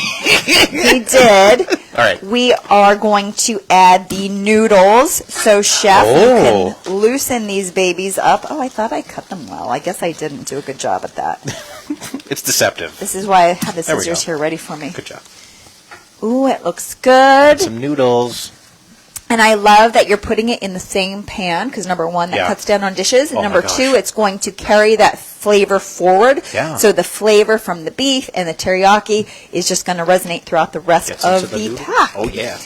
He did. All right. We are going to add the noodles. So, Chef, you can loosen these babies up. Oh, I thought I cut them well. I guess I didn't do a good job at that. It's deceptive. This is why I have the There we scissors go. here ready for me. Good job. Ooh, it looks good. Some noodles. And I love that you're putting it in the same pan, because number 1, that cuts down on dishes. And Oh, number my gosh. 2, it's going to carry that flavor forward. Yeah. So the flavor from the beef and the teriyaki is just going to resonate throughout the rest of the pack. Oh, yeah.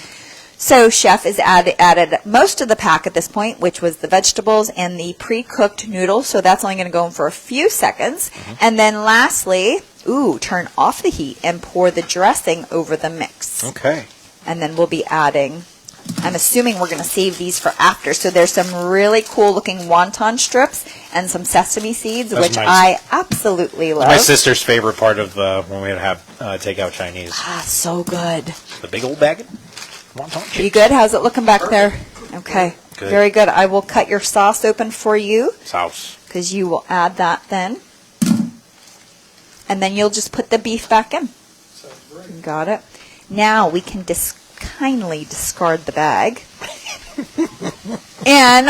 So Chef has added most of the pack at this point, which was the vegetables and the pre-cooked noodles. So that's only going to go in for a few seconds. And then lastly, turn off the heat and pour the dressing over the mix. Okay. And then we'll be adding... I'm assuming we're going to save these for after. So there's some really cool looking wonton strips and some sesame seeds, That's which nice. I absolutely love. My sister's favorite part of when we have takeout Chinese. Ah, so good. The big old bag of wonton chips. You good? How's it looking back there? Okay. Good. Very good. I will cut your sauce open for you, Sauce. because you will add that then. And then you'll just put the beef back in. Got it. Now we can kindly discard the bag. And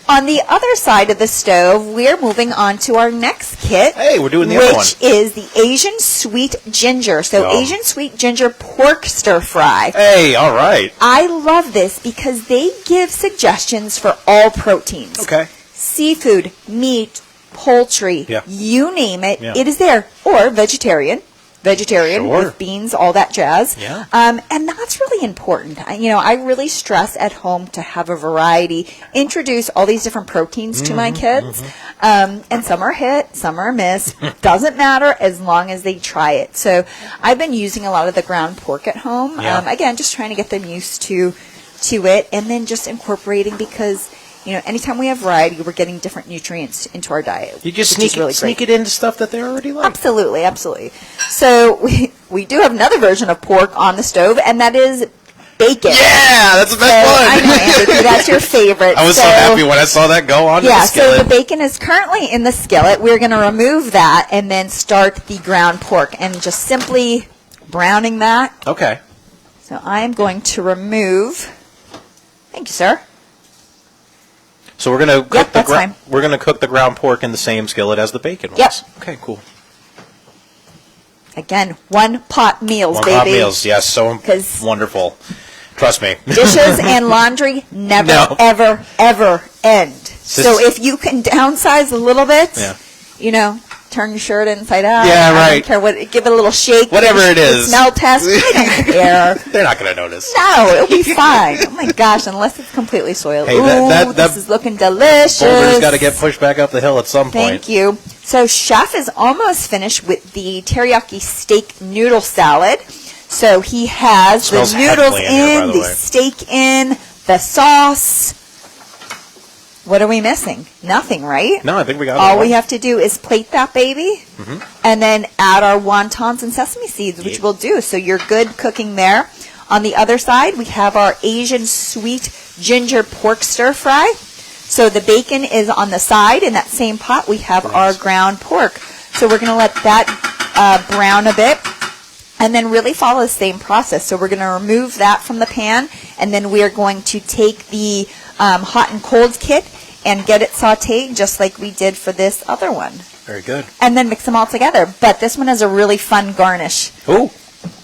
on the other side of the stove, we're moving on to our next kit. Hey, we're doing the other one. Which is the Asian Sweet Ginger. So Yum. Asian Sweet Ginger pork stir fry. Hey, all right. I love this because they give suggestions for all proteins. Okay. Seafood, meat, poultry, you name it, it is there. Or vegetarian with beans, all that jazz. Yeah. And that's really important. I really stress at home to have a variety, introduce all these different proteins to my kids. And some are hit, some are miss. Doesn't matter as long as they try it. So I've been using a lot of the ground pork at home. Yeah. Again, just trying to get them used to it, and then just incorporating, because anytime we have variety, we're getting different nutrients into our diet. You just which is really sneak great. it into stuff that they already like. Absolutely, absolutely. So we do have another version of pork on the stove, and that is bacon. Yeah, that's the best one. I know, Andy, that's your favorite. I was so happy when I saw that go on. Yeah, the skillet. so the bacon is currently in the skillet. We're going to remove that and then start the ground pork and just simply browning that. Okay. So I am going to remove. Thank you, sir. So we're gonna cook that's fine. we're gonna cook the ground pork in the same skillet as the bacon was. Yep. Okay, cool. Again, one pot meals, One baby. pot meals, yes, so 'Cause wonderful. Trust me. Dishes and laundry never, No. ever, ever end. So Just- if you can downsize a little bit, Yeah. turn your shirt inside out. Yeah, I right. don't care what. Give it a little shake. Whatever it the is. Smell test. I don't care. They're not gonna notice. No, it'll be fine. Oh my gosh, unless it's completely soiled. Hey, Ooh, that this is looking delicious. Boulder's got to get pushed back up the hill at some point. Thank you. So Chef is almost finished with the teriyaki steak noodle salad. So he has the Smells noodles heavenly in here, by in, the the way. steak in, the sauce. What are we missing? Nothing, right? No, I think we got it All all. we have to do is plate that baby and then add our wontons and sesame seeds, which we'll do. So you're good cooking there. On the other side, we have our Asian sweet ginger pork stir fry. So the bacon is on the side. In that same pot, we have our ground pork. So we're going to let that brown a bit and then really follow the same process. So we're going to remove that from the pan, and then we are going to take the hot and cold kit and get it sauteed just like we did for this other one. Very good. And then mix them all together. But this one has a really fun garnish. Ooh.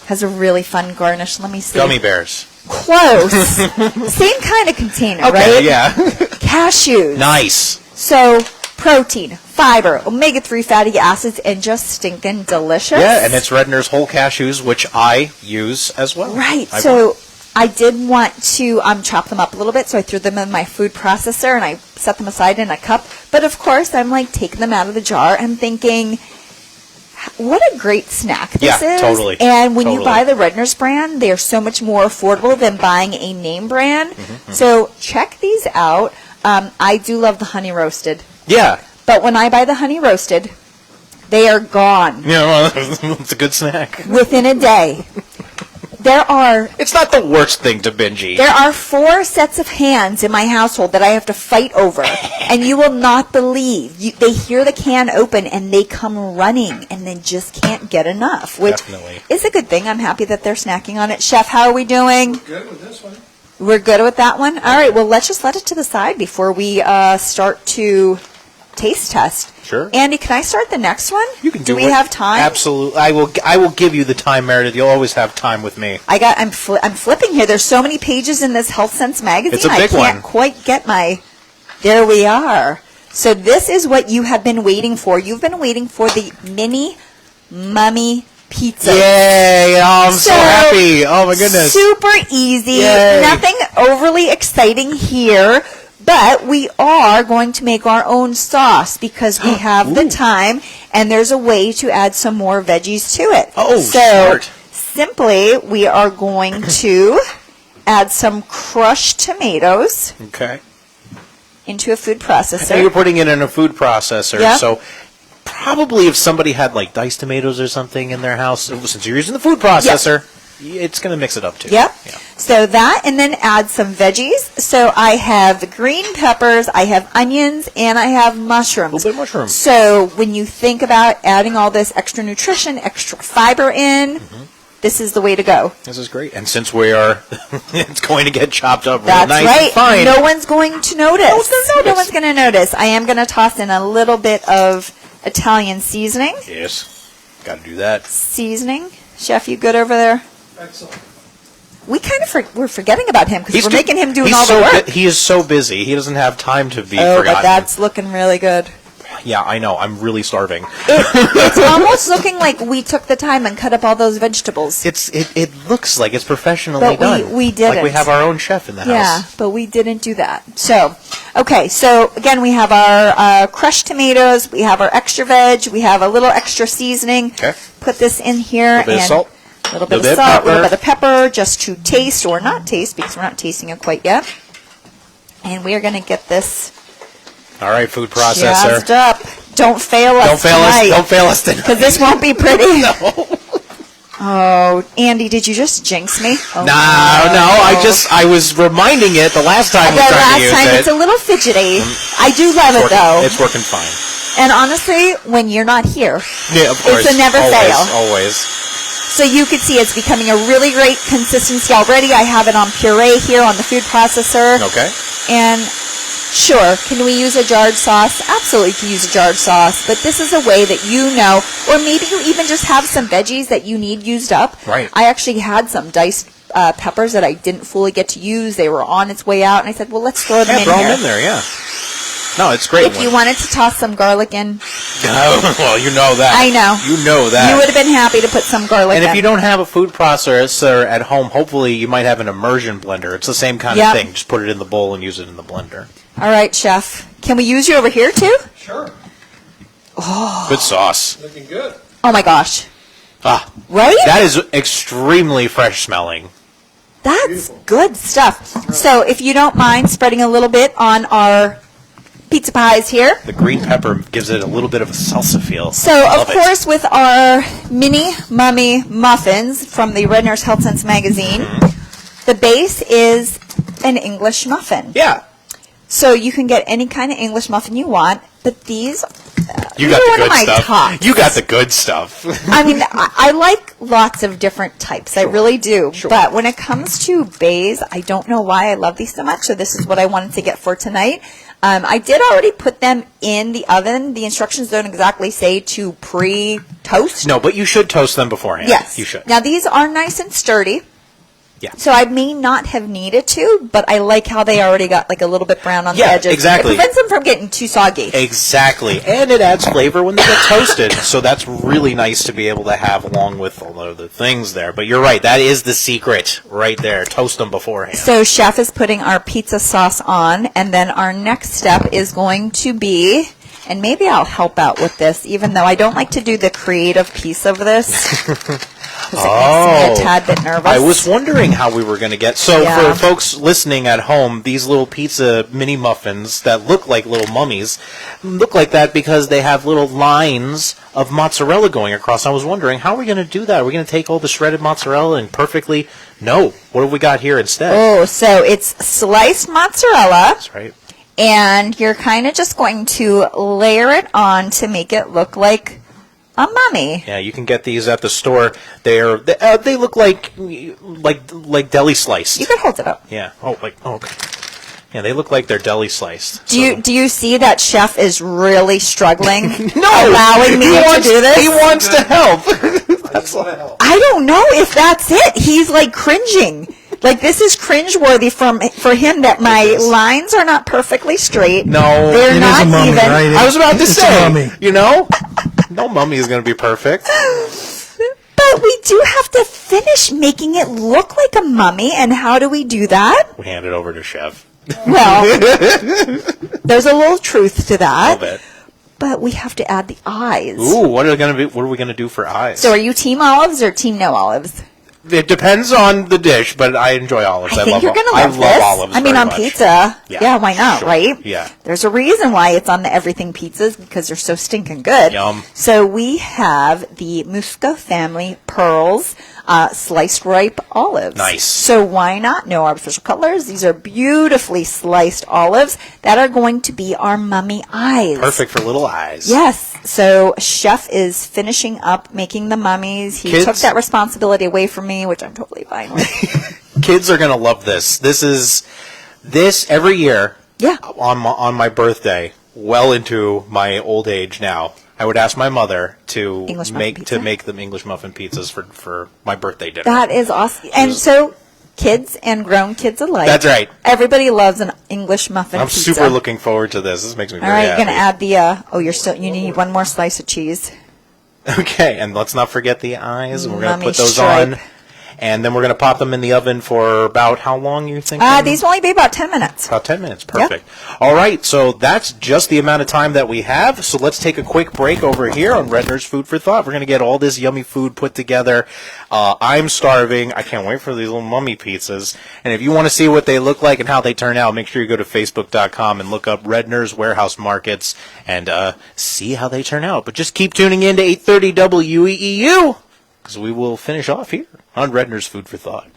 Has a really fun garnish. Let me see. Gummy bears. Close. Same kind of container, Okay, right? yeah. Cashews. Nice. So protein, fiber, omega-3 fatty acids, and just stinking delicious. Yeah, and it's Redner's whole cashews, which I use as well. Right. So I did want to chop them up a little bit, so I threw them in my food processor and I set them aside in a cup. But of course, I'm like taking them out of the jar and thinking, what a great snack this Yeah, is. totally. And when you Totally. buy the Redner's brand, they are so much more affordable than buying a name brand. So check these out. I do love the honey roasted. Yeah. But when I buy the honey roasted, they are gone Yeah, well, it's a good snack. within a day. It's not the worst thing to binge eat. There are 4 sets of hands in my household that I have to fight over, and you will not believe. They hear the can open and they come running, and they just can't get enough, which Definitely. is a good thing. I'm happy that they're snacking on it. Chef, how are we doing? Good with this one. We're good with that one? All right, well, let's just let it to the side before we start to taste test. Sure. Andy, can I start the next one? You can do we it. have time? Absolutely. I will give you the time, Meredith. You'll always have time with me. I'm flipping here. There's so many pages in this Health Sense magazine. It's a big I can't one. quite get my. There we are. So this is what you have been waiting for. You've been waiting for the mini mummy pizza. Yay! Oh, I'm so happy. Oh my goodness. Super easy. Yay. Nothing overly exciting here. But we are going to make our own sauce because we have the time, and there's a way to add some more veggies to it. Oh, so smart. simply, we are going to add some crushed tomatoes Okay. into a food So you're processor. putting it in a food processor. Yeah. So probably if somebody had like diced tomatoes or something in their house, since you're using the food processor, it's going to mix it up too. Yep. So that, and then add some veggies. So I have green peppers, I have onions, and I have mushrooms. A little bit of mushrooms. So when you think about adding all this extra nutrition, extra fiber in, this is the way to go. This is great. And since we are, it's going to get chopped up real That's nice right. and fine. No one's going to notice. No one's going to notice. I am going to toss in a little bit of Italian seasoning. Yes. Got to do that. Seasoning. Chef, you good over there? Excellent. We kind of we're forgetting about him because we're too- making him doing he's all the so work. He is so busy. He doesn't have time to be Oh, forgotten. but that's looking really good. Yeah, I know. I'm really starving. It's almost looking like we took the time and cut up all those vegetables. It looks like it's professionally But done. we didn't. Like we have our own chef in the Yeah, house. but we didn't do that. So, okay, so again, we have our crushed tomatoes, we have our extra veg, we have a little extra seasoning. Okay. Put this in here. A little bit of and salt. A little bit of Little bit of salt, a little pepper. bit of pepper, just to taste or not taste because we're not tasting it quite yet. And we are going to get this All right, food processor. jazzed up. Don't fail us tonight. Don't fail us tonight. Because this won't be pretty. No. Oh, Andy, did you just jinx me? Oh, no, I was reminding it the last time we tried to use it. It's a little fidgety. I do love it, though. It's working fine. And honestly, when you're not here, yeah, of course. It's a never fail. Always. So you can see it's becoming a really great consistency already. I have it on puree here on the food processor. Okay. And sure, can we use a jarred sauce? Absolutely, you can use a jarred sauce. But this is a way that you know, or maybe you even just have some veggies that you need used up. Right. I actually had some diced peppers that I didn't fully get to use. They were on its way out, and I said, well, let's throw them in throw here. them in there, yeah. No, it's great. If you wanted to toss some garlic in. Well, you know that. I know. You know that. You would have been happy to put some garlic in. And if you don't have a food processor at home, hopefully you might have an immersion blender. It's the same kind of thing. Just put it in the bowl and use it in the blender. All right, Chef. Can we use you over here, too? Sure. Oh. Good sauce. Looking good. Oh, my gosh. Ah. Right? That is extremely fresh smelling. That's beautiful. Good stuff. So if you don't mind spreading a little bit on our pizza pies here. The green pepper gives it a little bit of a salsa feel. So, of course, with our mini mummy muffins from the Redner's Health Sense magazine, the base is an English muffin. Yeah. So you can get any kind of English muffin you want, but these you got the good stuff. Tops. You got the good stuff. I mean, I like lots of different types. Sure. I really do. Sure. But when it comes to bays, I don't know why I love these so much. So this is what I wanted to get for tonight. I did already put them in the oven. The instructions don't exactly say to pre-toast. No, but you should toast them beforehand. Yes. You should. Now, these are nice and sturdy. Yeah. So I may not have needed to, but I like how they already got like a little bit brown on the edges. Yeah, exactly. It prevents them from getting too soggy. Exactly. And it adds flavor when they get toasted. So that's really nice to be able to have along with all of the things there. But you're right. That is the secret right there. Toast them beforehand. So Chef is putting our pizza sauce on, and then our next step is going to be, and maybe I'll help out with this, even though I don't like to do the creative piece of this. It makes me a tad bit nervous. I was wondering how we were going to get. So for folks listening at home, these little pizza mini muffins that look like little mummies look like that because they have little lines of mozzarella going across. I was wondering, how are we going to do that? Are we going to take all the shredded mozzarella and perfectly? No. What have we got here instead? Oh, so it's sliced mozzarella. That's right. And you're kind of just going to layer it on to make it look like a mummy. Yeah, you can get these at the store. They look like deli sliced. You can hold it up. Yeah. Okay. Yeah, they look like they're deli sliced. Do you see that Chef is really struggling? No, allowing me to do this. He wants to help. I don't know if that's it. He's like cringing. Like, this is cringeworthy for him that my lines are not perfectly straight. No, they're not even. Right? I was about to say, a mummy. You know, no mummy is going to be perfect. But we do have to finish making it look like a mummy, and how do we do that? We hand it over to Chef. Well, there's a little truth to that. A little bit. But we have to add the eyes. Ooh, what are we going to do for eyes? So, are you team olives or team no olives? It depends on the dish, but I enjoy olives. I think you're going to love this. Olives. I mean, on much. pizza. Yeah, why not, Sure. right? Yeah. There's a reason why it's on the everything pizzas, because they're so stinking good. Yum. So we have the Musco family pearls sliced ripe olives. Nice. So why not? No artificial colors. These are beautifully sliced olives that are going to be our mummy eyes. Perfect for little eyes. Yes. So Chef is finishing up making the mummies. He took that responsibility away from me, which I'm totally fine with. Kids are going to love this. This every year. Yeah. On my birthday, well into my old age now, I would ask my mother to make them English muffin pizzas for my birthday dinner. That is awesome. And so kids and grown kids alike. That's right. Everybody loves an English muffin I'm pizza. super looking forward to this. This makes me very happy. happy. You're going to add the you need one more slice of cheese. Okay, and let's not forget the eyes. We're going to Mummy put those stripe. on. And then we're going to pop them in the oven for about how long, you think? These will only be about 10 minutes. About 10 minutes. Perfect. Yep. All right. So that's just the amount of time that we have. So let's take a quick break over here on Redner's Food for Thought. We're going to get all this yummy food put together. I'm starving. I can't wait for these little mummy pizzas. And if you want to see what they look like and how they turn out, make sure you go to Facebook.com and look up Redner's Warehouse Markets and see how they turn out. But just keep tuning in to 830 WEEU because we will finish off here on Redner's Food for Thought.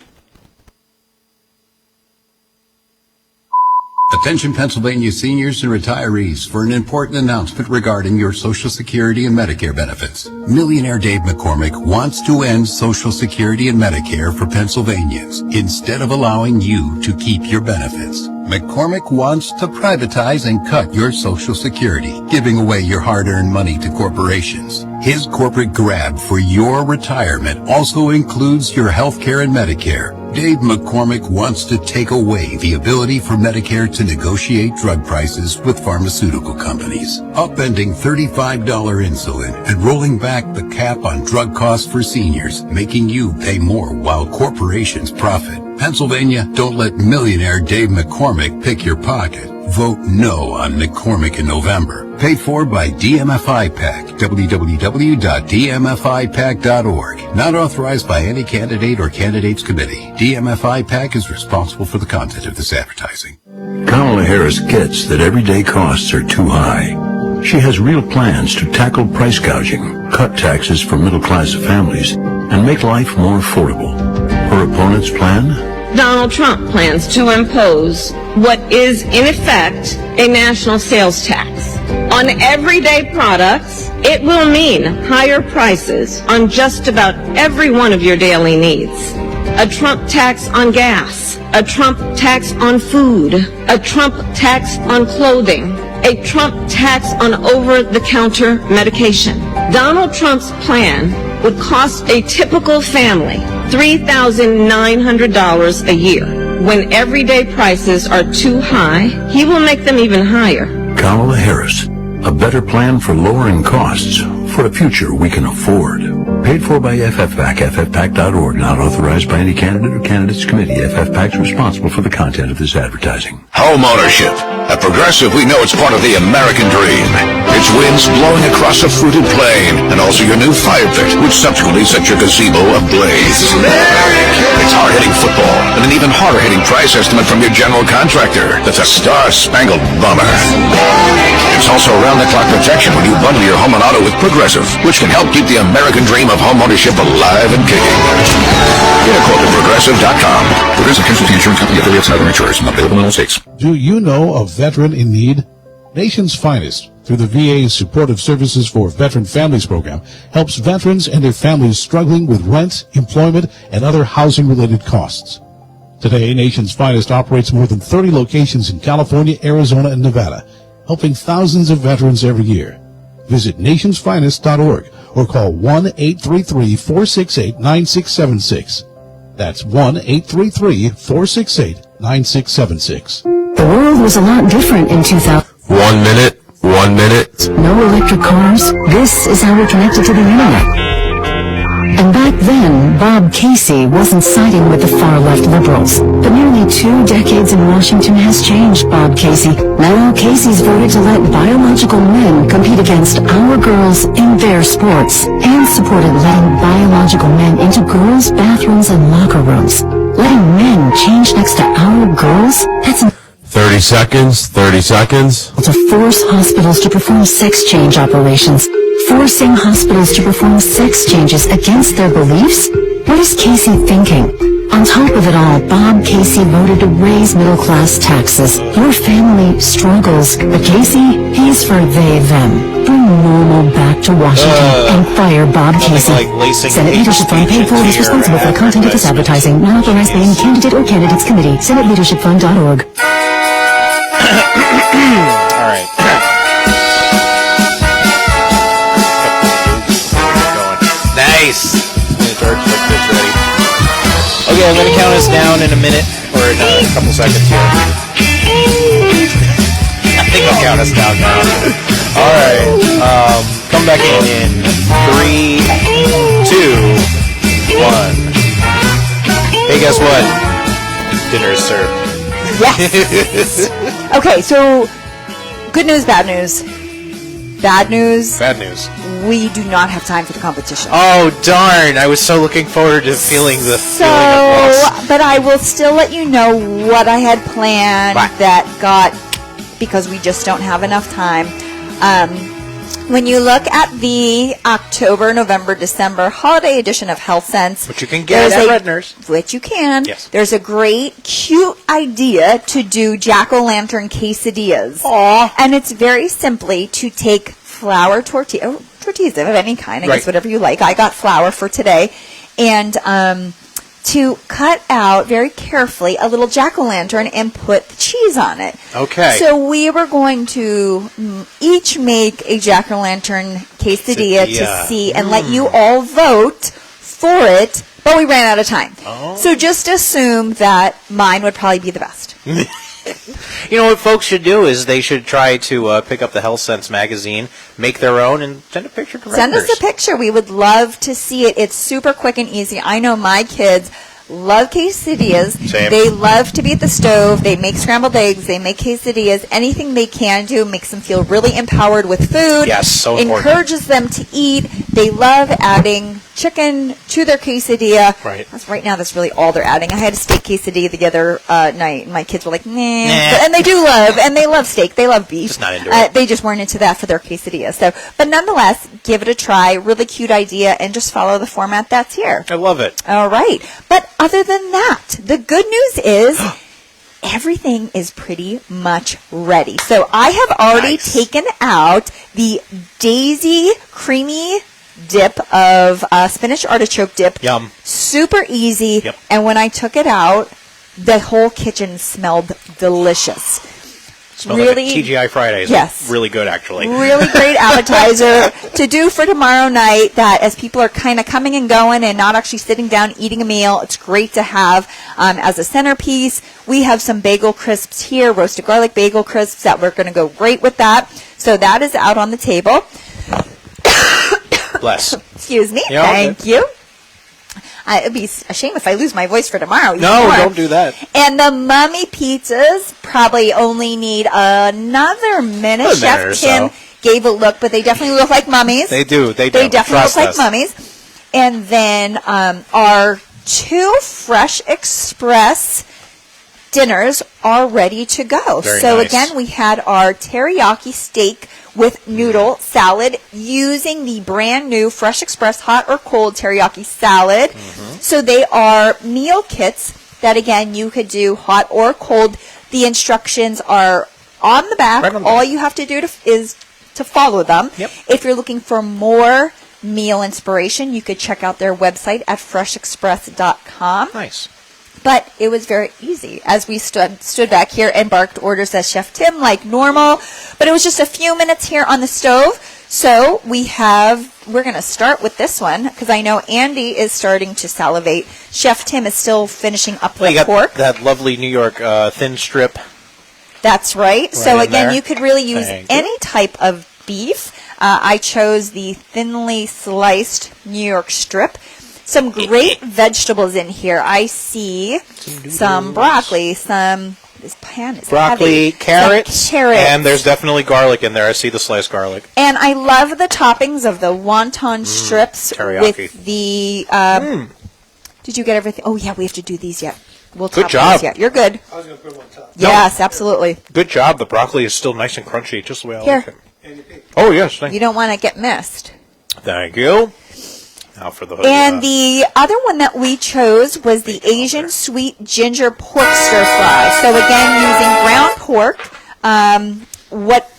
Attention Pennsylvania seniors and retirees for an important announcement regarding your Social Security and Medicare benefits. Millionaire Dave McCormick wants to end Social Security and Medicare for Pennsylvanians instead of allowing you to keep your benefits. McCormick wants to privatize and cut your Social Security, giving away your hard-earned money to corporations. His corporate grab for your retirement also includes your health care and Medicare. Dave McCormick wants to take away the ability for Medicare to negotiate drug prices with pharmaceutical companies, upending $35 insulin and rolling back the cap on drug costs for seniors, making you pay more while corporations profit. Pennsylvania, don't let millionaire Dave McCormick pick your pocket. Vote no on McCormick in November. Paid for by DMFI PAC, www.dmfipac.org. Not authorized by any candidate or candidates committee. DMFI PAC is responsible for the content of this advertising. Kamala Harris gets that everyday costs are too high. She has real plans to tackle price gouging, cut taxes for middle-class families, and make life more affordable. Her opponent's plan? Donald Trump plans to impose what is, in effect, a national sales tax. On everyday products, it will mean higher prices on just about every one of your daily needs. A Trump tax on gas, a Trump tax on food, a Trump tax on clothing, a Trump tax on over-the-counter medication. Donald Trump's plan would cost a typical family $3,900 a year. When everyday prices are too high, he will make them even higher. Kamala Harris, a better plan for lowering costs for a future we can afford. Paid for by FFPAC, ffpac.org, not authorized by any candidate or candidates committee. FFPAC is responsible for the content of this advertising. Home ownership. At Progressive, we know it's part of the American dream. It's winds blowing across a fruited plain, and also your new fire pit, which subsequently sets your gazebo ablaze. It's hard-hitting football, and an even harder-hitting price estimate from your general contractor. That's a star-spangled bummer. It's also around-the-clock protection when you bundle your home and auto with Progressive, which can help keep the American dream of home ownership alive and kicking. Get a quote at Progressive.com. Progressive Casualty Insurance Company affiliates and other insurers, not available in all states. Do you know of Veteran in Need? Nation's Finest, through the VA's Supportive Services for Veteran Families program, helps veterans and their families struggling with rent, employment, and other housing-related costs. Today, Nation's Finest operates more than 30 locations in California, Arizona, and Nevada, helping thousands of veterans every year. Visit nationsfinest.org or call 1-833-468-9676. That's 1-833-468-9676. The world was a lot different in 2000. 1 minute. No electric cars. This is how we're connected to the internet. And back then, Bob Casey wasn't siding with the far-left liberals. But nearly 2 decades in Washington has changed Bob Casey. Now Casey's voted to let biological men compete against our girls in their sports, and supported letting biological men into girls' bathrooms and locker rooms. Letting men change next to our girls? That's 30 seconds. to force hospitals to perform sex change operations. Forcing hospitals to perform sex changes against their beliefs? What is Casey thinking? On top of it all, Bob Casey voted to raise middle-class taxes. Your family struggles, but Casey, he's for they, them. Bring normal back to Washington and fire Bob Casey. Senate Leadership Fund paid for is responsible for the content of this advertising, not authorized by any candidate or candidates committee. SenateLeadershipFund.org. All right. Nice. George, look this ready. Okay, I'm going to count us down in a minute, or in a couple seconds here. I think I'll count us down now. All right. Come back in 3, 2, 1. Hey, guess what? Dinner is served. Yes. Okay, so good news, bad news. Bad news. Bad news. We do not have time for the competition. Oh, darn. I was so looking forward to feeling the feeling of loss. But I will still let you know what I had planned that got, because we just don't have enough time. When you look at the October, November, December holiday edition of Health Sense, Which you can get at Redner's. Which you can. Yes. There's a great, cute idea to do jack-o'-lantern quesadillas. Aww. And it's very simply to take flour tortillas of any kind, I guess whatever you like. I got flour for today. And to cut out very carefully a little jack-o'-lantern and put the cheese on it. Okay. So we were going to each make a jack-o'-lantern quesadilla to see and let you all vote for it, but we ran out of time. Oh. So just assume that mine would probably be the best. You know what folks should do is they should try to pick up the Health Sense magazine, make their own, and send a picture to Send Redner's. us a picture. We would love to see it. It's super quick and easy. I know my kids love quesadillas. Same. They love to be at the stove. They make scrambled eggs. They make quesadillas. Anything they can do makes them feel really empowered with food. Yes, so important. Encourages them to eat. They love adding chicken to their quesadilla. Right. Right now, that's really all they're adding. I had a steak quesadilla the other night, and my kids were like, nah. And they love steak. They love beef. Just not into it. They just weren't into that for their quesadilla. So, but nonetheless, give it a try. Really cute idea, and just follow the format that's here. I love it. All right. But other than that, the good news is everything is pretty much ready. So I have already taken out the Daisy creamy dip of spinach artichoke dip. Yum. Super easy. Yep. And when I took it out, the whole kitchen smelled delicious. Smells really, like a TGI Fridays. Yes. Really good, actually. Really great appetizer to do for tomorrow night, that as people are kind of coming and going and not actually sitting down eating a meal, it's great to have as a centerpiece. We have some bagel crisps here, roasted garlic bagel crisps that we're going to go great with that. So that is out on the table. Bless. Excuse me. Yeah, Thank you. It'd be a shame if I lose my voice for tomorrow. No, don't do that. And the mummy pizzas probably only need another minute. A minute or Chef Tim gave a look, but they definitely look like mummies. They do. They definitely Trust look like us. mummies. And then our 2 Fresh Express dinners are ready to go. Very so nice. again, we had our teriyaki steak with noodle salad using the brand new Fresh Express hot or cold teriyaki salad. So they are meal kits that, again, you could do hot or cold. The instructions are on the back. Right on the All back. you have to do is to follow them. Yep. If you're looking for more meal inspiration, you could check out their website at freshexpress.com. Nice. But it was very easy as we stood back here and barked orders as Chef Tim like normal. But it was just a few minutes here on the stove. So we're going to start with this one because I know Andy is starting to salivate. Chef Tim is still finishing up Well, you the got pork. that lovely New York thin strip. That's right. So in again, there. you could really use Thank you. any type of beef. I chose the thinly sliced New York strip. Some great vegetables in here. I see some broccoli, this pan is Broccoli, heavy. carrots, Some carrots. and there's definitely garlic in there. I see the sliced garlic. And I love the toppings of the wonton strips teriyaki. with the. Did you get everything? Oh yeah, we have to do these yet. We'll Good top job. these yet. You're good. I was going to put one top. Yes, absolutely. Good job. The broccoli is still nice and crunchy, just the way I Here. like it. Oh, yes. Thank You don't want to get missed. Thank you. Now for the And the other one that we chose was the Asian sweet ginger pork stir fry. So again, using ground pork.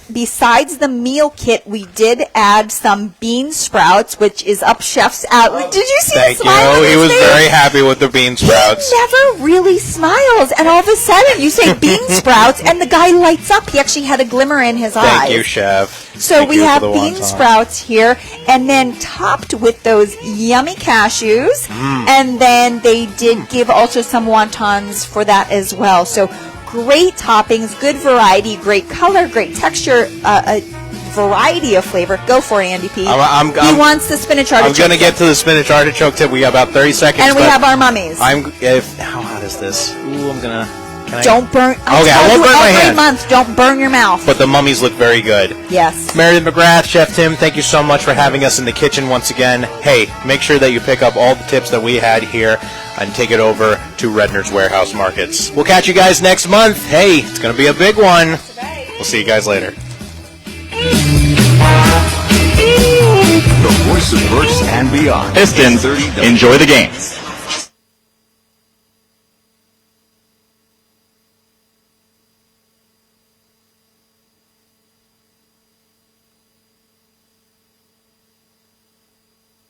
Besides the meal kit, we did add some bean sprouts, which is up Chef's alley. Did you see Thank the smile on you. He his was face? very happy with the bean sprouts. He never really smiles, and all of a sudden you say bean sprouts, and the guy lights up. He actually had a glimmer in his eyes. Thank you, Chef. So Thank we you for have the bean wonton. sprouts here, and then topped with those yummy cashews, and then they did give also some wontons for that as well. So great toppings, good variety, great color, great texture, variety of flavor. Go for it, Andy P. He wants the spinach artichoke. I'm going to get to the spinach artichoke tip. We got about 30 seconds. And we have our mummies. How hot is this? Ooh, I'm going to... Don't burn. Okay, I won't burn my hand. Every month, don't burn your mouth. But the mummies look very good. Yes. Meredith McGrath, Chef Tim, thank you so much for having us in the kitchen once again. Hey, make sure that you pick up all the tips that we had here and take it over to Redner's Warehouse Markets. We'll catch you guys next month. Hey, it's going to be a big one. We'll see you guys later. The voice of Berks and beyond. Pistons, enjoy the game.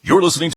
You're listening to